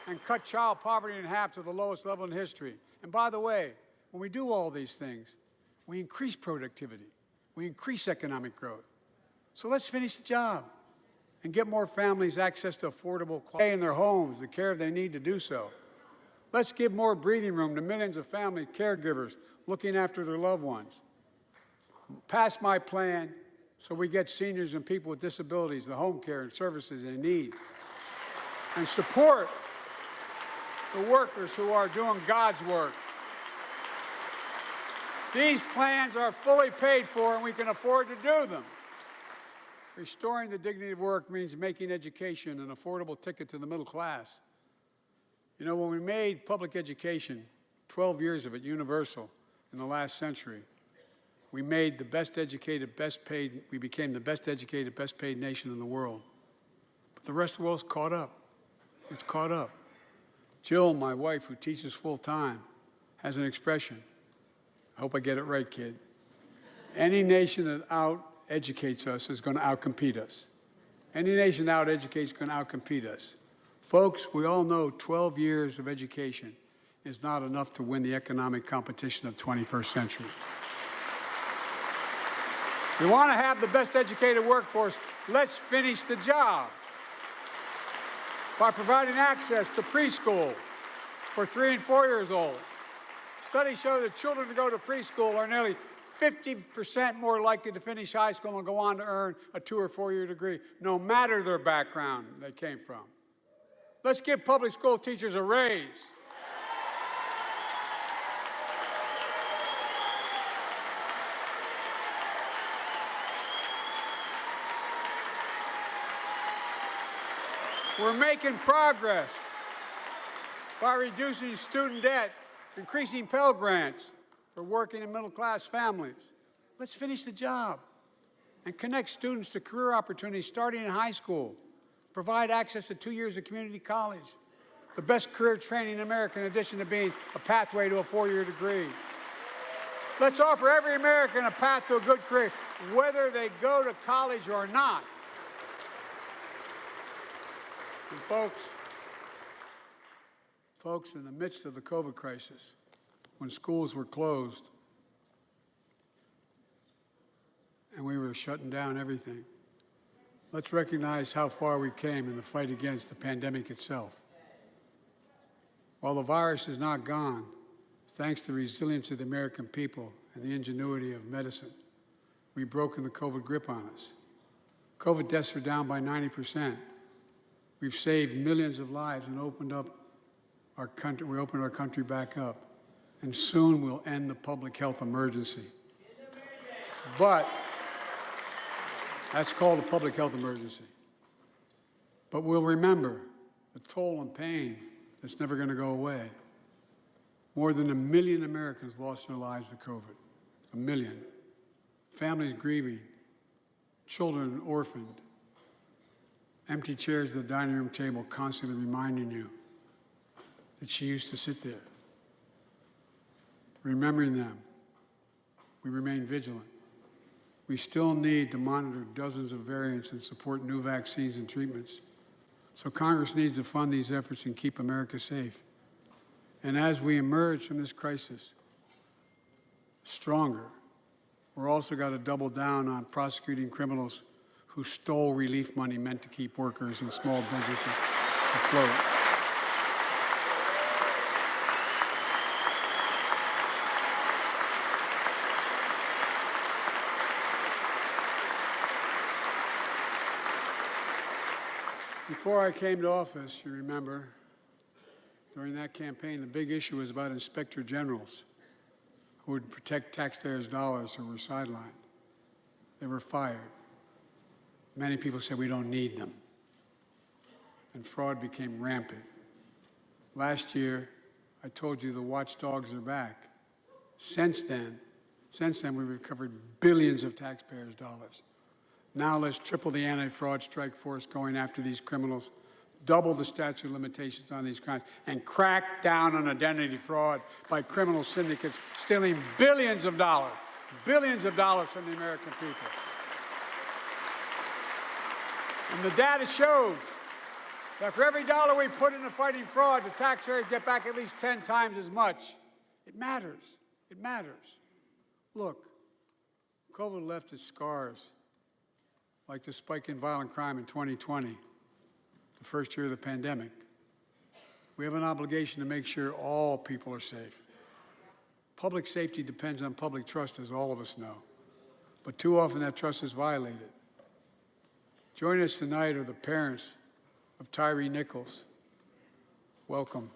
and cut child poverty in half to the lowest level in history. And by the way, when we do all these things, we increase productivity. We increase economic growth. So let's finish the job and get more families access to affordable quality in their homes, the care they need to do so. Let's give more breathing room to millions of family caregivers looking after their loved ones. Pass my plan so we get seniors and people with disabilities the home care and services they need. And support the workers who are doing God's work. These plans are fully paid for and we can afford to do them. Restoring the dignity of work means making education an affordable ticket to the middle class. You know, when we made public education, 12 years of it, universal in the last century, we made the best educated, best paid, we became the best educated, best paid nation in the world. But the rest of the world's caught up. It's caught up. Jill, my wife, who teaches full time, has an expression. I hope I get it right, kid. Any nation that out-educates us is going to out-compete us. Any nation that out-educates is going to out-compete us. Folks, we all know 12 years of education is not enough to win the economic competition of the 21st century. We want to have the best educated workforce. Let's finish the job by providing access to preschool for 3 and 4 years old. Studies show that children who go to preschool are nearly 50% more likely to finish high school and go on to earn a 2 or 4 year degree, no matter their background they came from. Let's give public school teachers a raise. We're making progress by reducing student debt, increasing Pell Grants for working and middle-class families. Let's finish the job and connect students to career opportunities starting in high school. Provide access to 2 years of community college, the best career training in America in addition to being a pathway to a 4-year degree. Let's offer every American a path to a good career, whether they go to college or not. And folks, in the midst of the COVID crisis, when schools were closed and we were shutting down everything, let's recognize how far we came in the fight against the pandemic itself. While the virus is not gone, thanks to the resilience of the American people and the ingenuity of medicine, we've broken the COVID grip on us. COVID deaths are down by 90%. We've saved millions of lives and opened up our country. We opened our country back up, and soon we'll end the public health emergency. But that's called a public health emergency. But we'll remember the toll and pain that's never going to go away. More than 1 million Americans lost their lives to COVID. 1 million. Families grieving, children orphaned. Empty chairs at the dining room table constantly reminding you that she used to sit there. Remembering them, we remain vigilant. We still need to monitor dozens of variants and support new vaccines and treatments. So Congress needs to fund these efforts and keep America safe. And as we emerge from this crisis stronger, we're also got to double down on prosecuting criminals who stole relief money meant to keep workers and small businesses afloat. Before I came to office, you remember, during that campaign, the big issue was about inspector generals who would protect taxpayers' dollars who were sidelined. They were fired. Many people said we don't need them. And fraud became rampant. Last year, I told you the watchdogs are back. Since then, we've recovered billions of taxpayers' dollars. Now let's triple the anti-fraud strike force going after these criminals, double the statute of limitations on these crimes, and crack down on identity fraud by criminal syndicates stealing billions of dollars from the American people. And the data shows that for every dollar we put into fighting fraud, the taxpayers get back at least 10 times as much. It matters. It matters. Look, COVID left its scars, like the spike in violent crime in 2020, the first year of the pandemic. We have an obligation to make sure all people are safe. Public safety depends on public trust, as all of us know. But too often that trust is violated. Joining us tonight are the parents of Tyree Nichols. Welcome.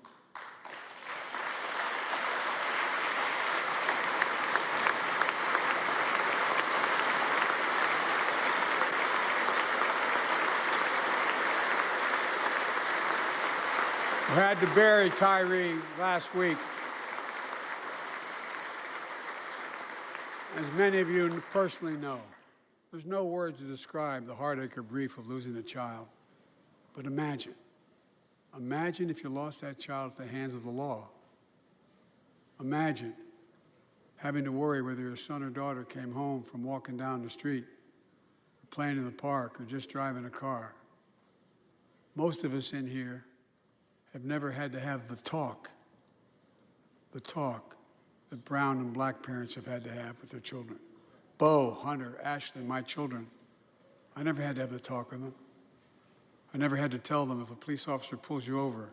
We had to bury Tyree last week. As many of you personally know, there's no words to describe the heartache or grief of losing a child. But imagine if you lost that child at the hands of the law. Imagine having to worry whether your son or daughter came home from walking down the street, or playing in the park, or just driving a car. Most of us in here have never had to have the talk that brown and black parents have had to have with their children. Bo, Hunter, Ashley, my children, I never had to have the talk with them. I never had to tell them if a police officer pulls you over,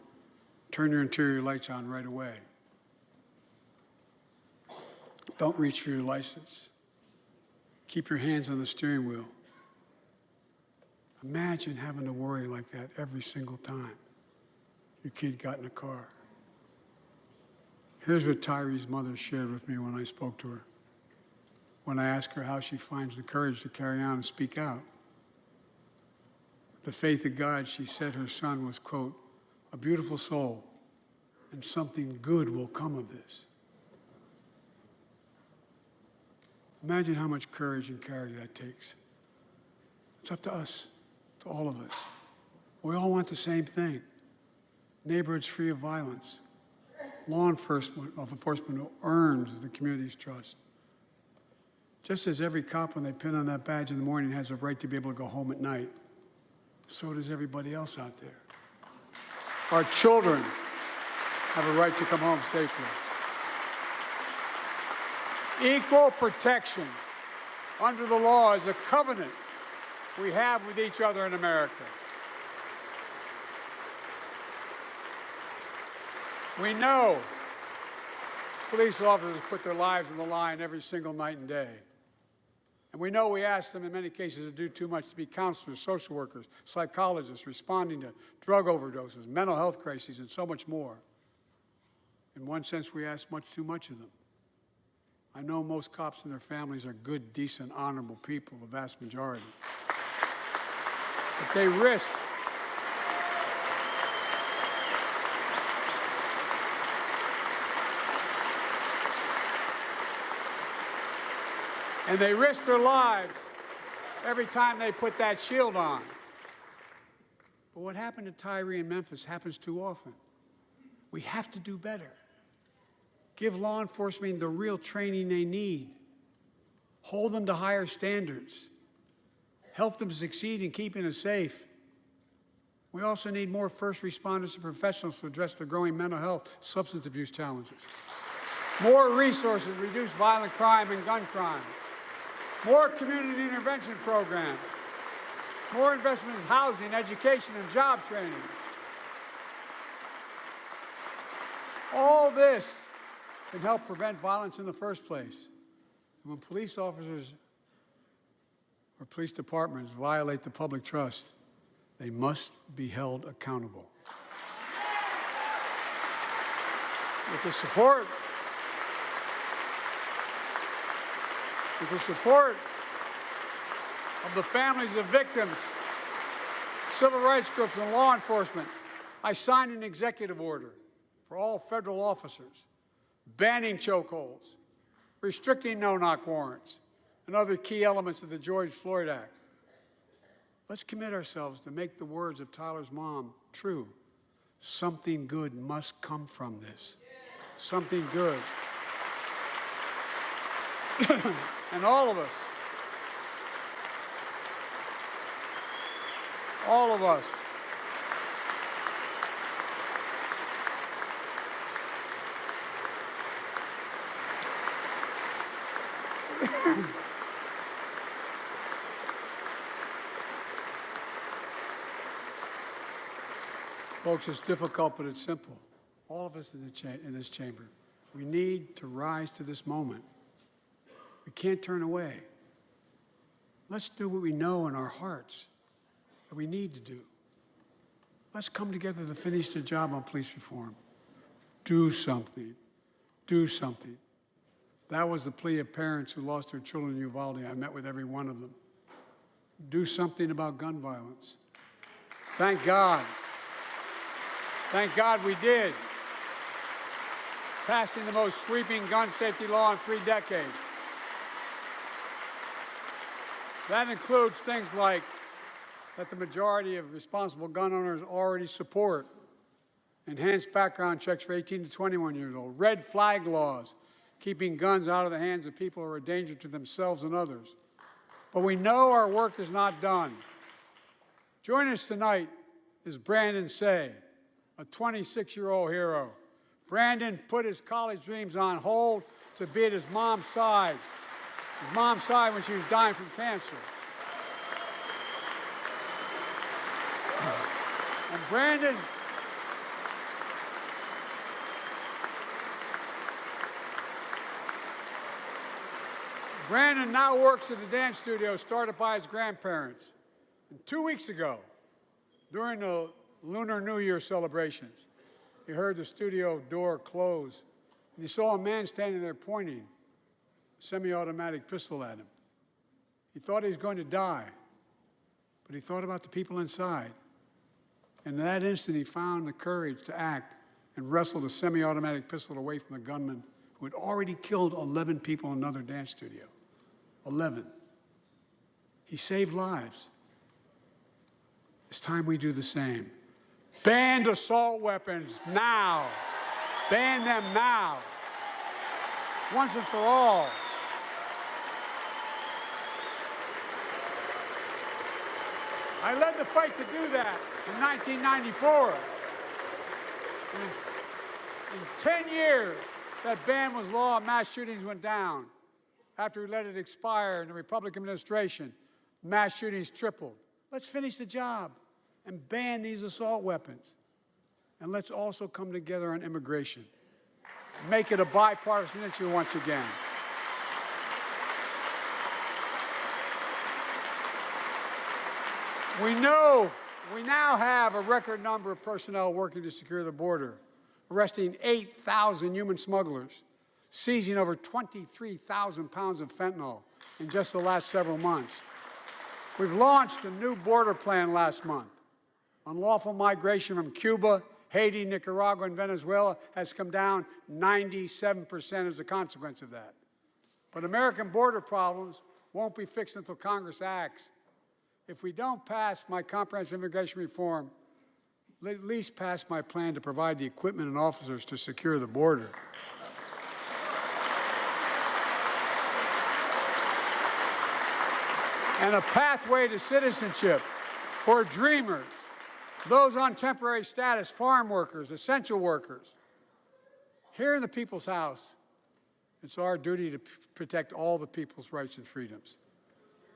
turn your interior lights on right away. Don't reach for your license. Keep your hands on the steering wheel. Imagine having to worry like that every single time your kid got in a car. Here's what Tyree's mother shared with me when I spoke to her. When I asked her how she finds the courage to carry on and speak out. With the faith of God, she said her son was, quote, a beautiful soul, and something good will come of this. Imagine how much courage and character that takes. It's up to us, to all of us. We all want the same thing. Neighborhoods free of violence. Law enforcement who earns the community's trust. Just as every cop, when they pin on that badge in the morning, has a right to be able to go home at night, so does everybody else out there. Our children have a right to come home safely. Equal protection under the law is a covenant we have with each other in America. We know police officers put their lives on the line every single night and day. And we know we ask them in many cases to do too much, to be counselors, social workers, psychologists, responding to drug overdoses, mental health crises, and so much more. In one sense, we ask much too much of them. I know most cops and their families are good, decent, honorable people, the vast majority. But they risk their lives every time they put that shield on. But what happened to Tyree in Memphis happens too often. We have to do better. Give law enforcement the real training they need. Hold them to higher standards. Help them succeed in keeping us safe. We also need more first responders and professionals to address the growing mental health, substance abuse challenges. More resources to reduce violent crime and gun crime. More community intervention programs. More investment in housing, education, and job training. All this can help prevent violence in the first place. And when police officers or police departments violate the public trust, they must be held accountable. With the support of the families of victims, civil rights groups, and law enforcement, I signed an executive order for all federal officers, banning chokeholds, restricting no-knock warrants, and other key elements of the George Floyd Act. Let's commit ourselves to make the words of Tyler's mom true. Something good must come from this. Something good. And all of us, folks, it's difficult, but it's simple. All of us in this chamber, we need to rise to this moment. We can't turn away. Let's do what we know in our hearts that we need to do. Let's come together to finish the job on police reform. Do something. Do something. That was the plea of parents who lost their children in Uvalde. I met with every one of them. Do something about gun violence. Thank God. Thank God we did. Passing the most sweeping gun safety law in 3 decades. That includes things like that the majority of responsible gun owners already support, enhanced background checks for 18 to 21 years old, red flag laws, keeping guns out of the hands of people who are a danger to themselves and others. But we know our work is not done. Joining us tonight is Brandon Say, a 26-year-old hero. Brandon put his college dreams on hold to be at his mom's side when she was dying from cancer. And Brandon now works at a dance studio started by his grandparents. And 2 weeks ago, during the Lunar New Year celebrations, he heard the studio door close, and he saw a man standing there pointing a semi-automatic pistol at him. He thought he was going to die, but he thought about the people inside. And in that instant, he found the courage to act and wrestled a semi-automatic pistol away from the gunman who had already killed 11 people in another dance studio. 11. He saved lives. It's time we do the same. Ban assault weapons now. Ban them now. Once and for all. I led the fight to do that in 1994. In 10 years, that ban was law and mass shootings went down. After we let it expire in the Republican administration, mass shootings tripled. Let's finish the job and ban these assault weapons. And let's also come together on immigration. Make it a bipartisan issue once again. We now have a record number of personnel working to secure the border, arresting 8,000 human smugglers, seizing over 23,000 pounds of fentanyl in just the last several months. We've launched a new border plan last month. Unlawful migration from Cuba, Haiti, Nicaragua, and Venezuela has come down 97% as a consequence of that. But American border problems won't be fixed until Congress acts. If we don't pass my comprehensive immigration reform, at least pass my plan to provide the equipment and officers to secure the border. And a pathway to citizenship for dreamers, those on temporary status, farm workers, essential workers. Here in the People's House, it's our duty to protect all the people's rights and freedoms.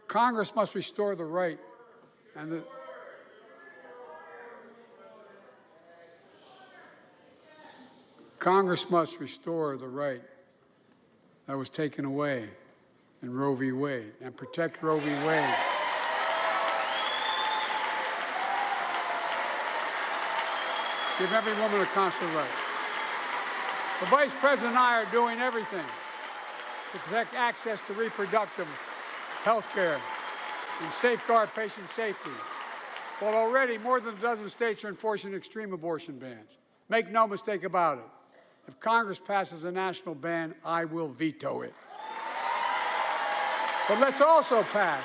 Congress must restore the right and the Congress must restore the right that was taken away in Roe v. Wade and protect Roe v. Wade. Give every woman a constitutional right. The Vice President and I are doing everything to protect access to reproductive health care and safeguard patient safety. While already more than a dozen states are enforcing extreme abortion bans. Make no mistake about it. If Congress passes a national ban, I will veto it. But let's also pass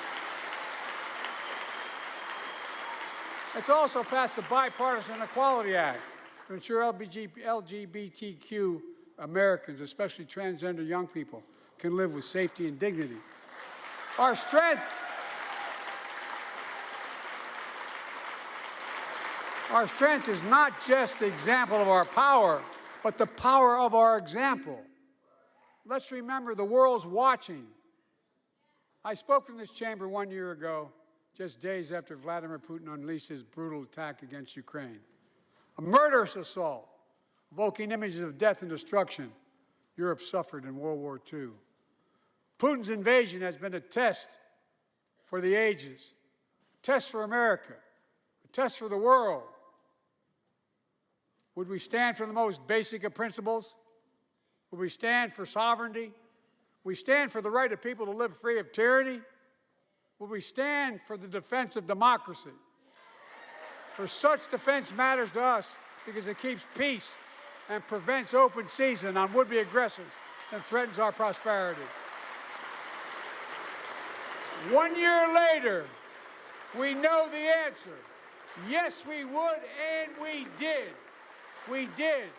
the Bipartisan Equality Act to ensure LGBTQ Americans, especially transgender young people, can live with safety and dignity. Our strength is not just the example of our power, but the power of our example. Let's remember the world's watching. I spoke in this chamber 1 year ago, just days after Vladimir Putin unleashed his brutal attack against Ukraine. A murderous assault, evoking images of death and destruction Europe suffered in World War II. Putin's invasion has been a test for the ages, a test for America, a test for the world. Would we stand for the most basic of principles? Would we stand for sovereignty? Would we stand for the right of people to live free of tyranny? Would we stand for the defense of democracy? For such defense matters to us because it keeps peace and prevents open season on would-be aggressors and threatens our prosperity. 1 year later, we know the answer. Yes, we would, and we did. We did.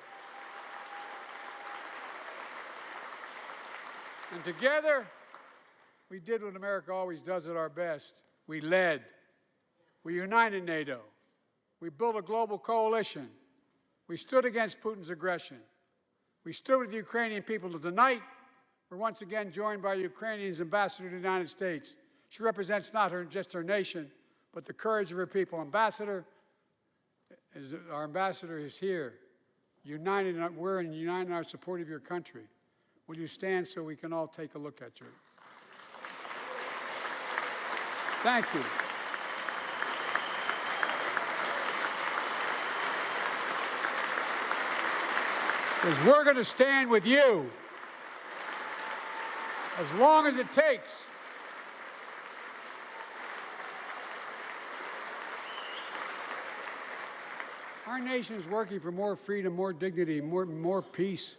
And together, we did what America always does at our best. We led. We united NATO. We built a global coalition. We stood against Putin's aggression. We stood with the Ukrainian people. Tonight, we're once again joined by Ukraine's ambassador to the United States. She represents not just her nation, but the courage of her people. Our ambassador is here, we're united in our support of your country. Will you stand so we can all take a look at you? Thank you. Because we're going to stand with you as long as it takes. Our nation is working for more freedom, more dignity, more peace,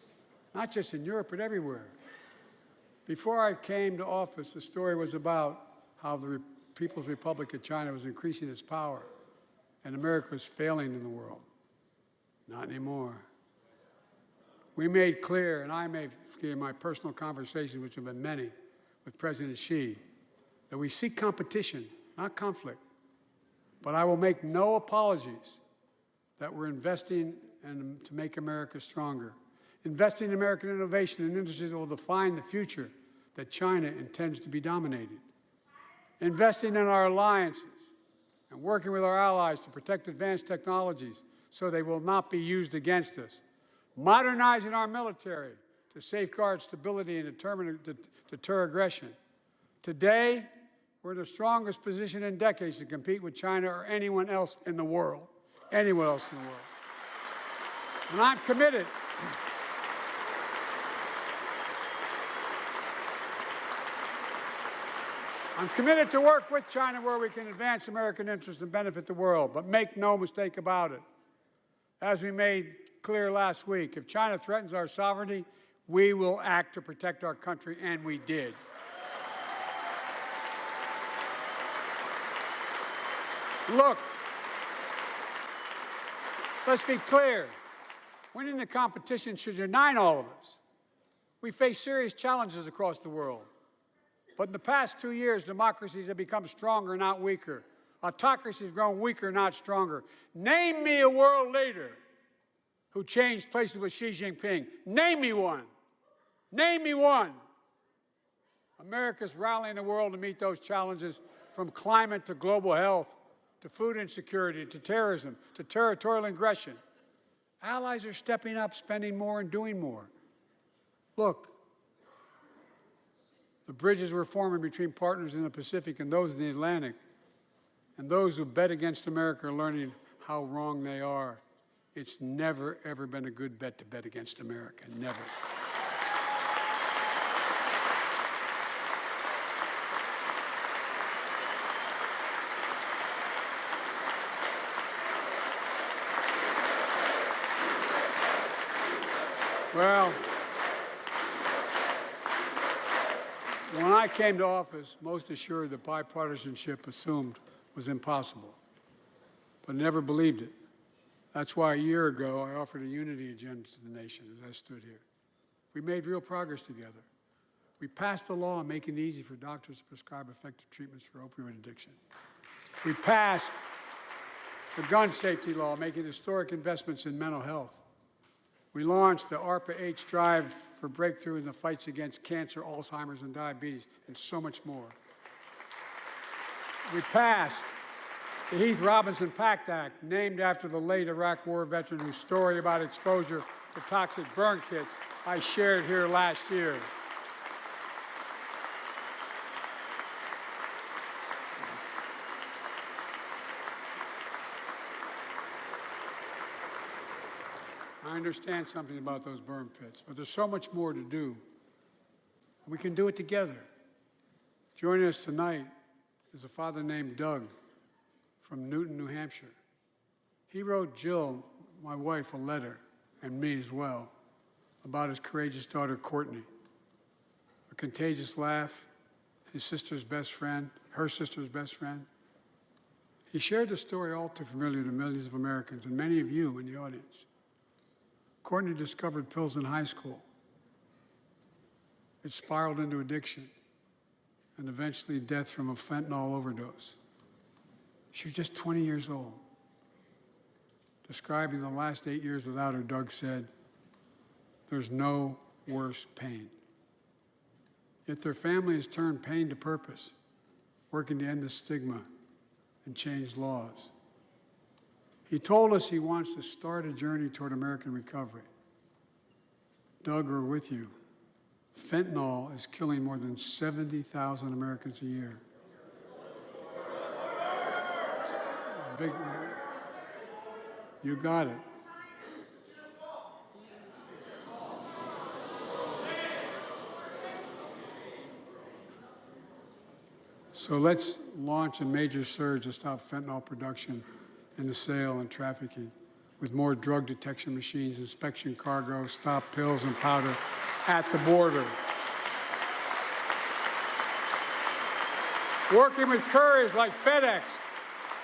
not just in Europe, but everywhere. Before I came to office, the story was about how the People's Republic of China was increasing its power and America was failing in the world. Not anymore. We made clear, and I made clear in my personal conversations, which have been many, with President Xi, that we seek competition, not conflict. But I will make no apologies that we're investing to make America stronger. Investing in American innovation and industries that will define the future that China intends to be dominated. Investing in our alliances and working with our allies to protect advanced technologies so they will not be used against us. Modernizing our military to safeguard stability and deter aggression. Today, we're in the strongest position in decades to compete with China or anyone else in the world. Anyone else in the world. And I'm committed. I'm committed to work with China where we can advance American interests and benefit the world. But make no mistake about it. As we made clear last week, if China threatens our sovereignty, we will act to protect our country, and we did. Let's be clear. Winning the competition should unite all of us. We face serious challenges across the world. But in the past 2 years, democracies have become stronger, not weaker. Autocracies have grown weaker, not stronger. Name me a world leader who changed places with Xi Jinping. Name me one. Name me one. America's rallying the world to meet those challenges, from climate to global health, to food insecurity, to terrorism, to territorial aggression. Allies are stepping up, spending more, and doing more. Look, the bridges we're forming between partners in the Pacific and those in the Atlantic, and those who bet against America are learning how wrong they are. It's never, ever been a good bet to bet against America. Never. Well, when I came to office, most assured that bipartisanship assumed was impossible, but I never believed it. That's why a year ago I offered a unity agenda to the nation as I stood here. We made real progress together. We passed a law making it easy for doctors to prescribe effective treatments for opioid addiction. We passed the gun safety law, making historic investments in mental health. We launched the ARPA-H drive for breakthrough in the fights against cancer, Alzheimer's, and diabetes, and so much more. We passed the Heath Robinson PACT Act, named after the late Iraq War veteran whose story about exposure to toxic burn kits I shared here last year. I understand something about those burn pits, but there's so much more to do. We can do it together. Joining us tonight is a father named Doug from Newton, New Hampshire. He wrote Jill, my wife, a letter, and me as well, about his courageous daughter, Courtney. A contagious laugh, his sister's best friend, her sister's best friend. He shared a story all too familiar to millions of Americans and many of you in the audience. Courtney discovered pills in high school. It spiraled into addiction and eventually death from a fentanyl overdose. She was just 20 years old. Describing the last 8 years without her, Doug said, "There's no worse pain." Yet their family has turned pain to purpose, working to end the stigma and change laws. He told us he wants to start a journey toward American recovery. Doug, we're with you. Fentanyl is killing more than 70,000 Americans a year. Big, you got it. So let's launch a major surge to stop fentanyl production and the sale and trafficking, with more drug detection machines, inspection cargo, stop pills and powder at the border. Working with couriers like FedEx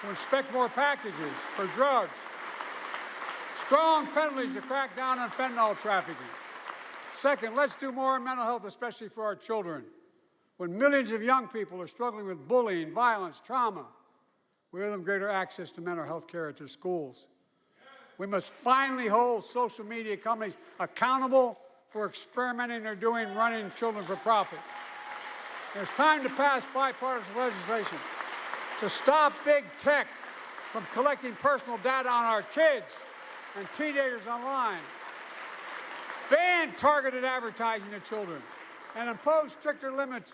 to inspect more packages for drugs. Strong penalties to crack down on fentanyl trafficking. Second, let's do more in mental health, especially for our children. When millions of young people are struggling with bullying, violence, trauma, we give them greater access to mental health care at their schools. We must finally hold social media companies accountable for experimenting they're doing running children for profit. There's time to pass bipartisan legislation to stop big tech from collecting personal data on our kids and teenagers online. Ban targeted advertising to children and impose stricter limits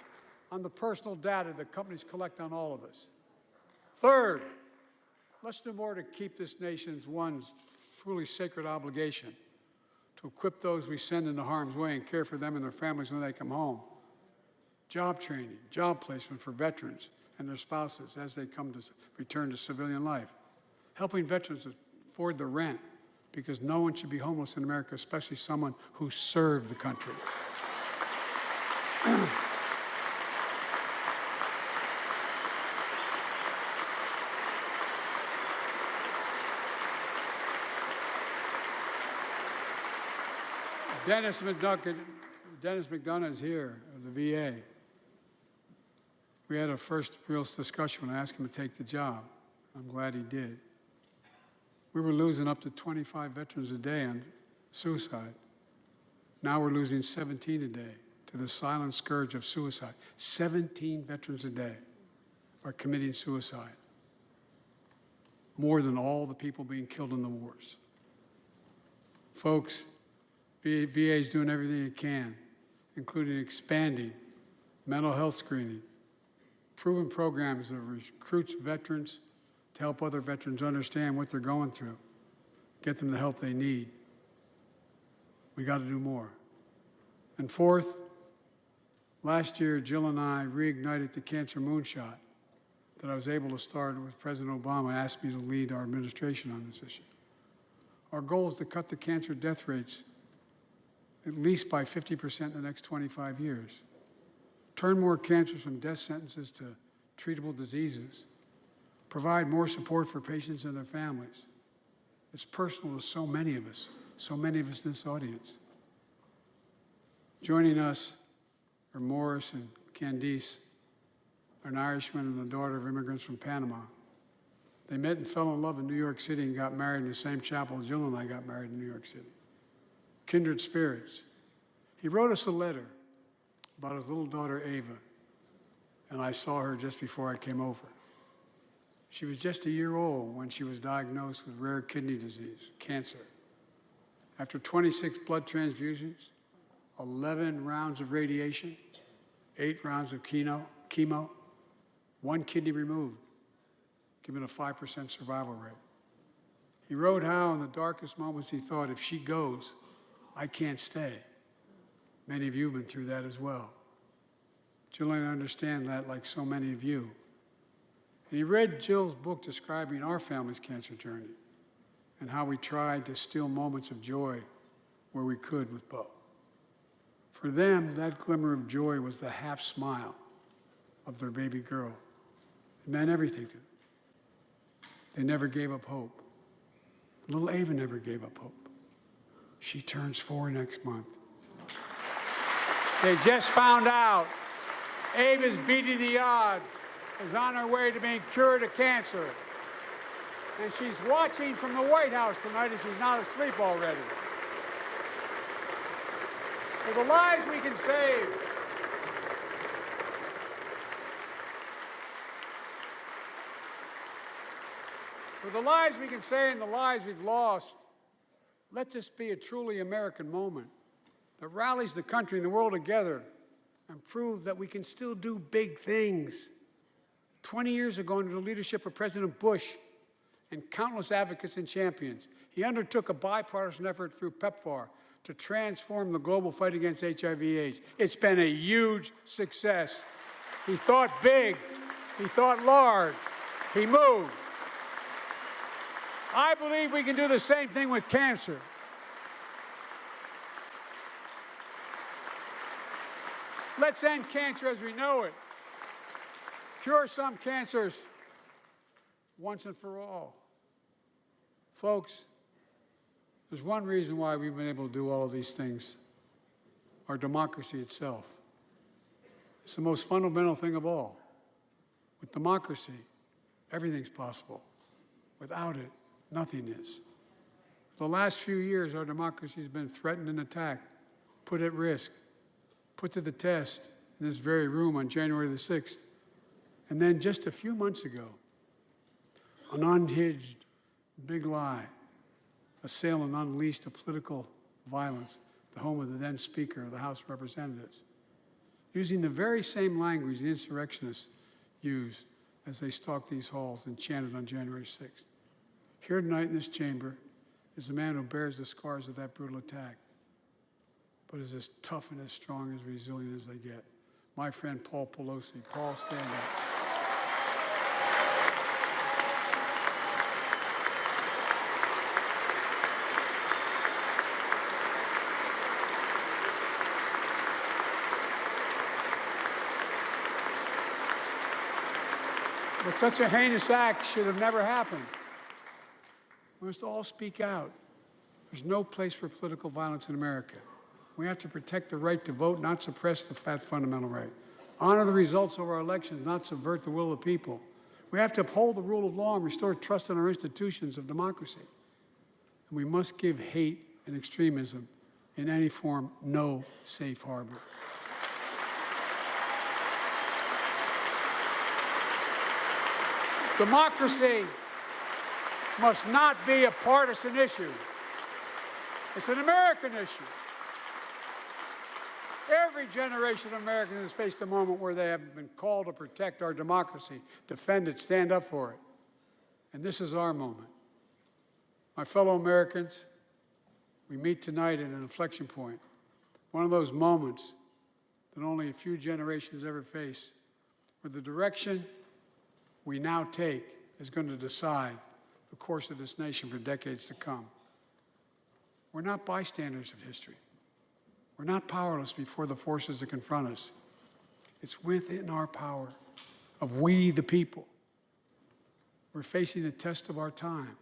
on the personal data that companies collect on all of us. Third, let's do more to keep this nation's one truly sacred obligation, to equip those we send into harm's way and care for them and their families when they come home. Job training, job placement for veterans and their spouses as they come to return to civilian life. Helping veterans afford the rent, because no one should be homeless in America, especially someone who served the country. Dennis McDonough is here of the VA. We had a first real discussion when I asked him to take the job. I'm glad he did. We were losing up to 25 veterans a day on suicide. Now we're losing 17 a day to the silent scourge of suicide. 17 veterans a day are committing suicide. More than all the people being killed in the wars. Folks, VA is doing everything it can, including expanding mental health screening, proven programs that recruits veterans to help other veterans understand what they're going through, get them the help they need. We got to do more. And fourth, last year, Jill and I reignited the cancer moonshot that I was able to start with President Obama asked me to lead our administration on this issue. Our goal is to cut the cancer death rates at least by 50% in the next 25 years. Turn more cancers from death sentences to treatable diseases. Provide more support for patients and their families. It's personal to so many of us in this audience. Joining us are Morris and Candice, an Irishman and the daughter of immigrants from Panama. They met and fell in love in New York City and got married in the same chapel Jill and I got married in New York City. Kindred spirits. He wrote us a letter about his little daughter, Ava, and I saw her just before I came over. She was just a year old when she was diagnosed with rare kidney disease, cancer. After 26 blood transfusions, 11 rounds of radiation, 8 rounds of chemo, 1 kidney removed, giving a 5% survival rate. He wrote how in the darkest moments he thought, if she goes, I can't stay. Many of you have been through that as well. Jill and I understand that like so many of you. And he read Jill's book describing our family's cancer journey and how we tried to steal moments of joy where we could with Bo. For them, that glimmer of joy was the half smile of their baby girl. It meant everything to them. They never gave up hope. Little Ava never gave up hope. She turns 4 next month. They just found out Ava's beating the odds, is on her way to being cured of cancer. And she's watching from the White House tonight and she's not asleep already. For the lives we can save. For the lives we can save and the lives we've lost, let this be a truly American moment that rallies the country and the world together and proves that we can still do big things. 20 years ago, under the leadership of President Bush and countless advocates and champions, he undertook a bipartisan effort through PEPFAR to transform the global fight against HIV/AIDS. It's been a huge success. He thought big. He thought large. He moved. I believe we can do the same thing with cancer. Let's end cancer as we know it. Cure some cancers once and for all. Folks, there's one reason why we've been able to do all of these things. Our democracy itself. It's the most fundamental thing of all. With democracy, everything's possible. Without it, nothing is. For the last few years, our democracy has been threatened and attacked, put at risk, put to the test in this very room on January the 6th. And then just a few months ago, an unhinged big lie assailed and unleashed a political violence, the home of the then Speaker of the House of Representatives, using the very same language the insurrectionists used as they stalked these halls and chanted on January 6th. Here tonight in this chamber is a man who bears the scars of that brutal attack, but is as tough and as strong and as resilient as they get. My friend Paul Pelosi. Paul, stand up. But such a heinous act should have never happened. We must all speak out. There's no place for political violence in America. We have to protect the right to vote, not suppress the fundamental right. Honor the results of our elections, not subvert the will of the people. We have to uphold the rule of law and restore trust in our institutions of democracy. And we must give hate and extremism in any form no safe harbor. Democracy must not be a partisan issue. It's an American issue. Every generation of Americans has faced a moment where they have been called to protect our democracy, defend it, stand up for it. And this is our moment. My fellow Americans, we meet tonight at an inflection point, one of those moments that only a few generations ever face, where the direction we now take is going to decide the course of this nation for decades to come. We're not bystanders of history. We're not powerless before the forces that confront us. It's within our power of we, the people. We're facing the test of our time.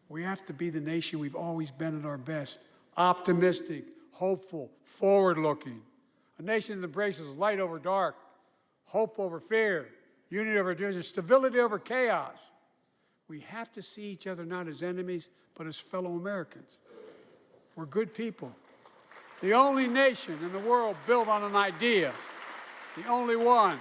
We have to be the nation we've always been at our best, optimistic, hopeful, forward-looking, a nation that embraces light over dark, hope over fear, unity over division, stability over chaos. We have to see each other not as enemies, but as fellow Americans. We're good people. The only nation in the world built on an idea, the only one.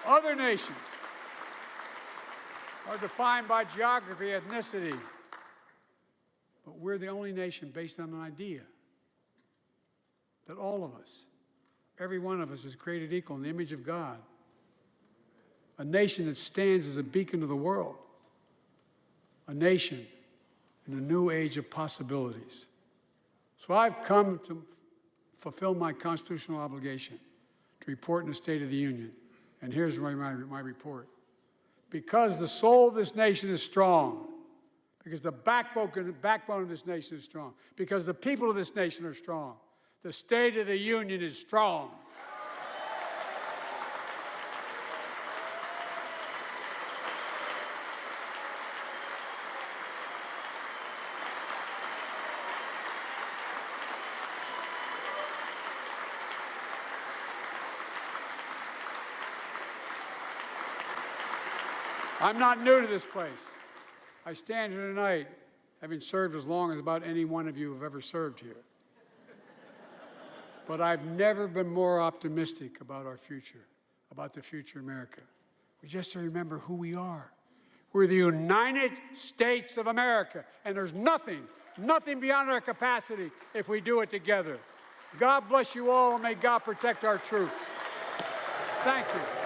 Other nations are defined by geography, ethnicity, but we're the only nation based on an idea that all of us, every one of us, is created equal in the image of God. A nation that stands as a beacon of the world. A nation in a new age of possibilities. So I've come to fulfill my constitutional obligation to report in the State of the Union. And here's my report. Because the soul of this nation is strong, because the backbone of this nation is strong, because the people of this nation are strong, the State of the Union is strong. I'm not new to this place. I stand here tonight having served as long as about any one of you have ever served here. But I've never been more optimistic about our future, about the future of America. We just have to remember who we are. We're the United States of America, and there's nothing beyond our capacity if we do it together. God bless you all, and may God protect our troops. Thank you.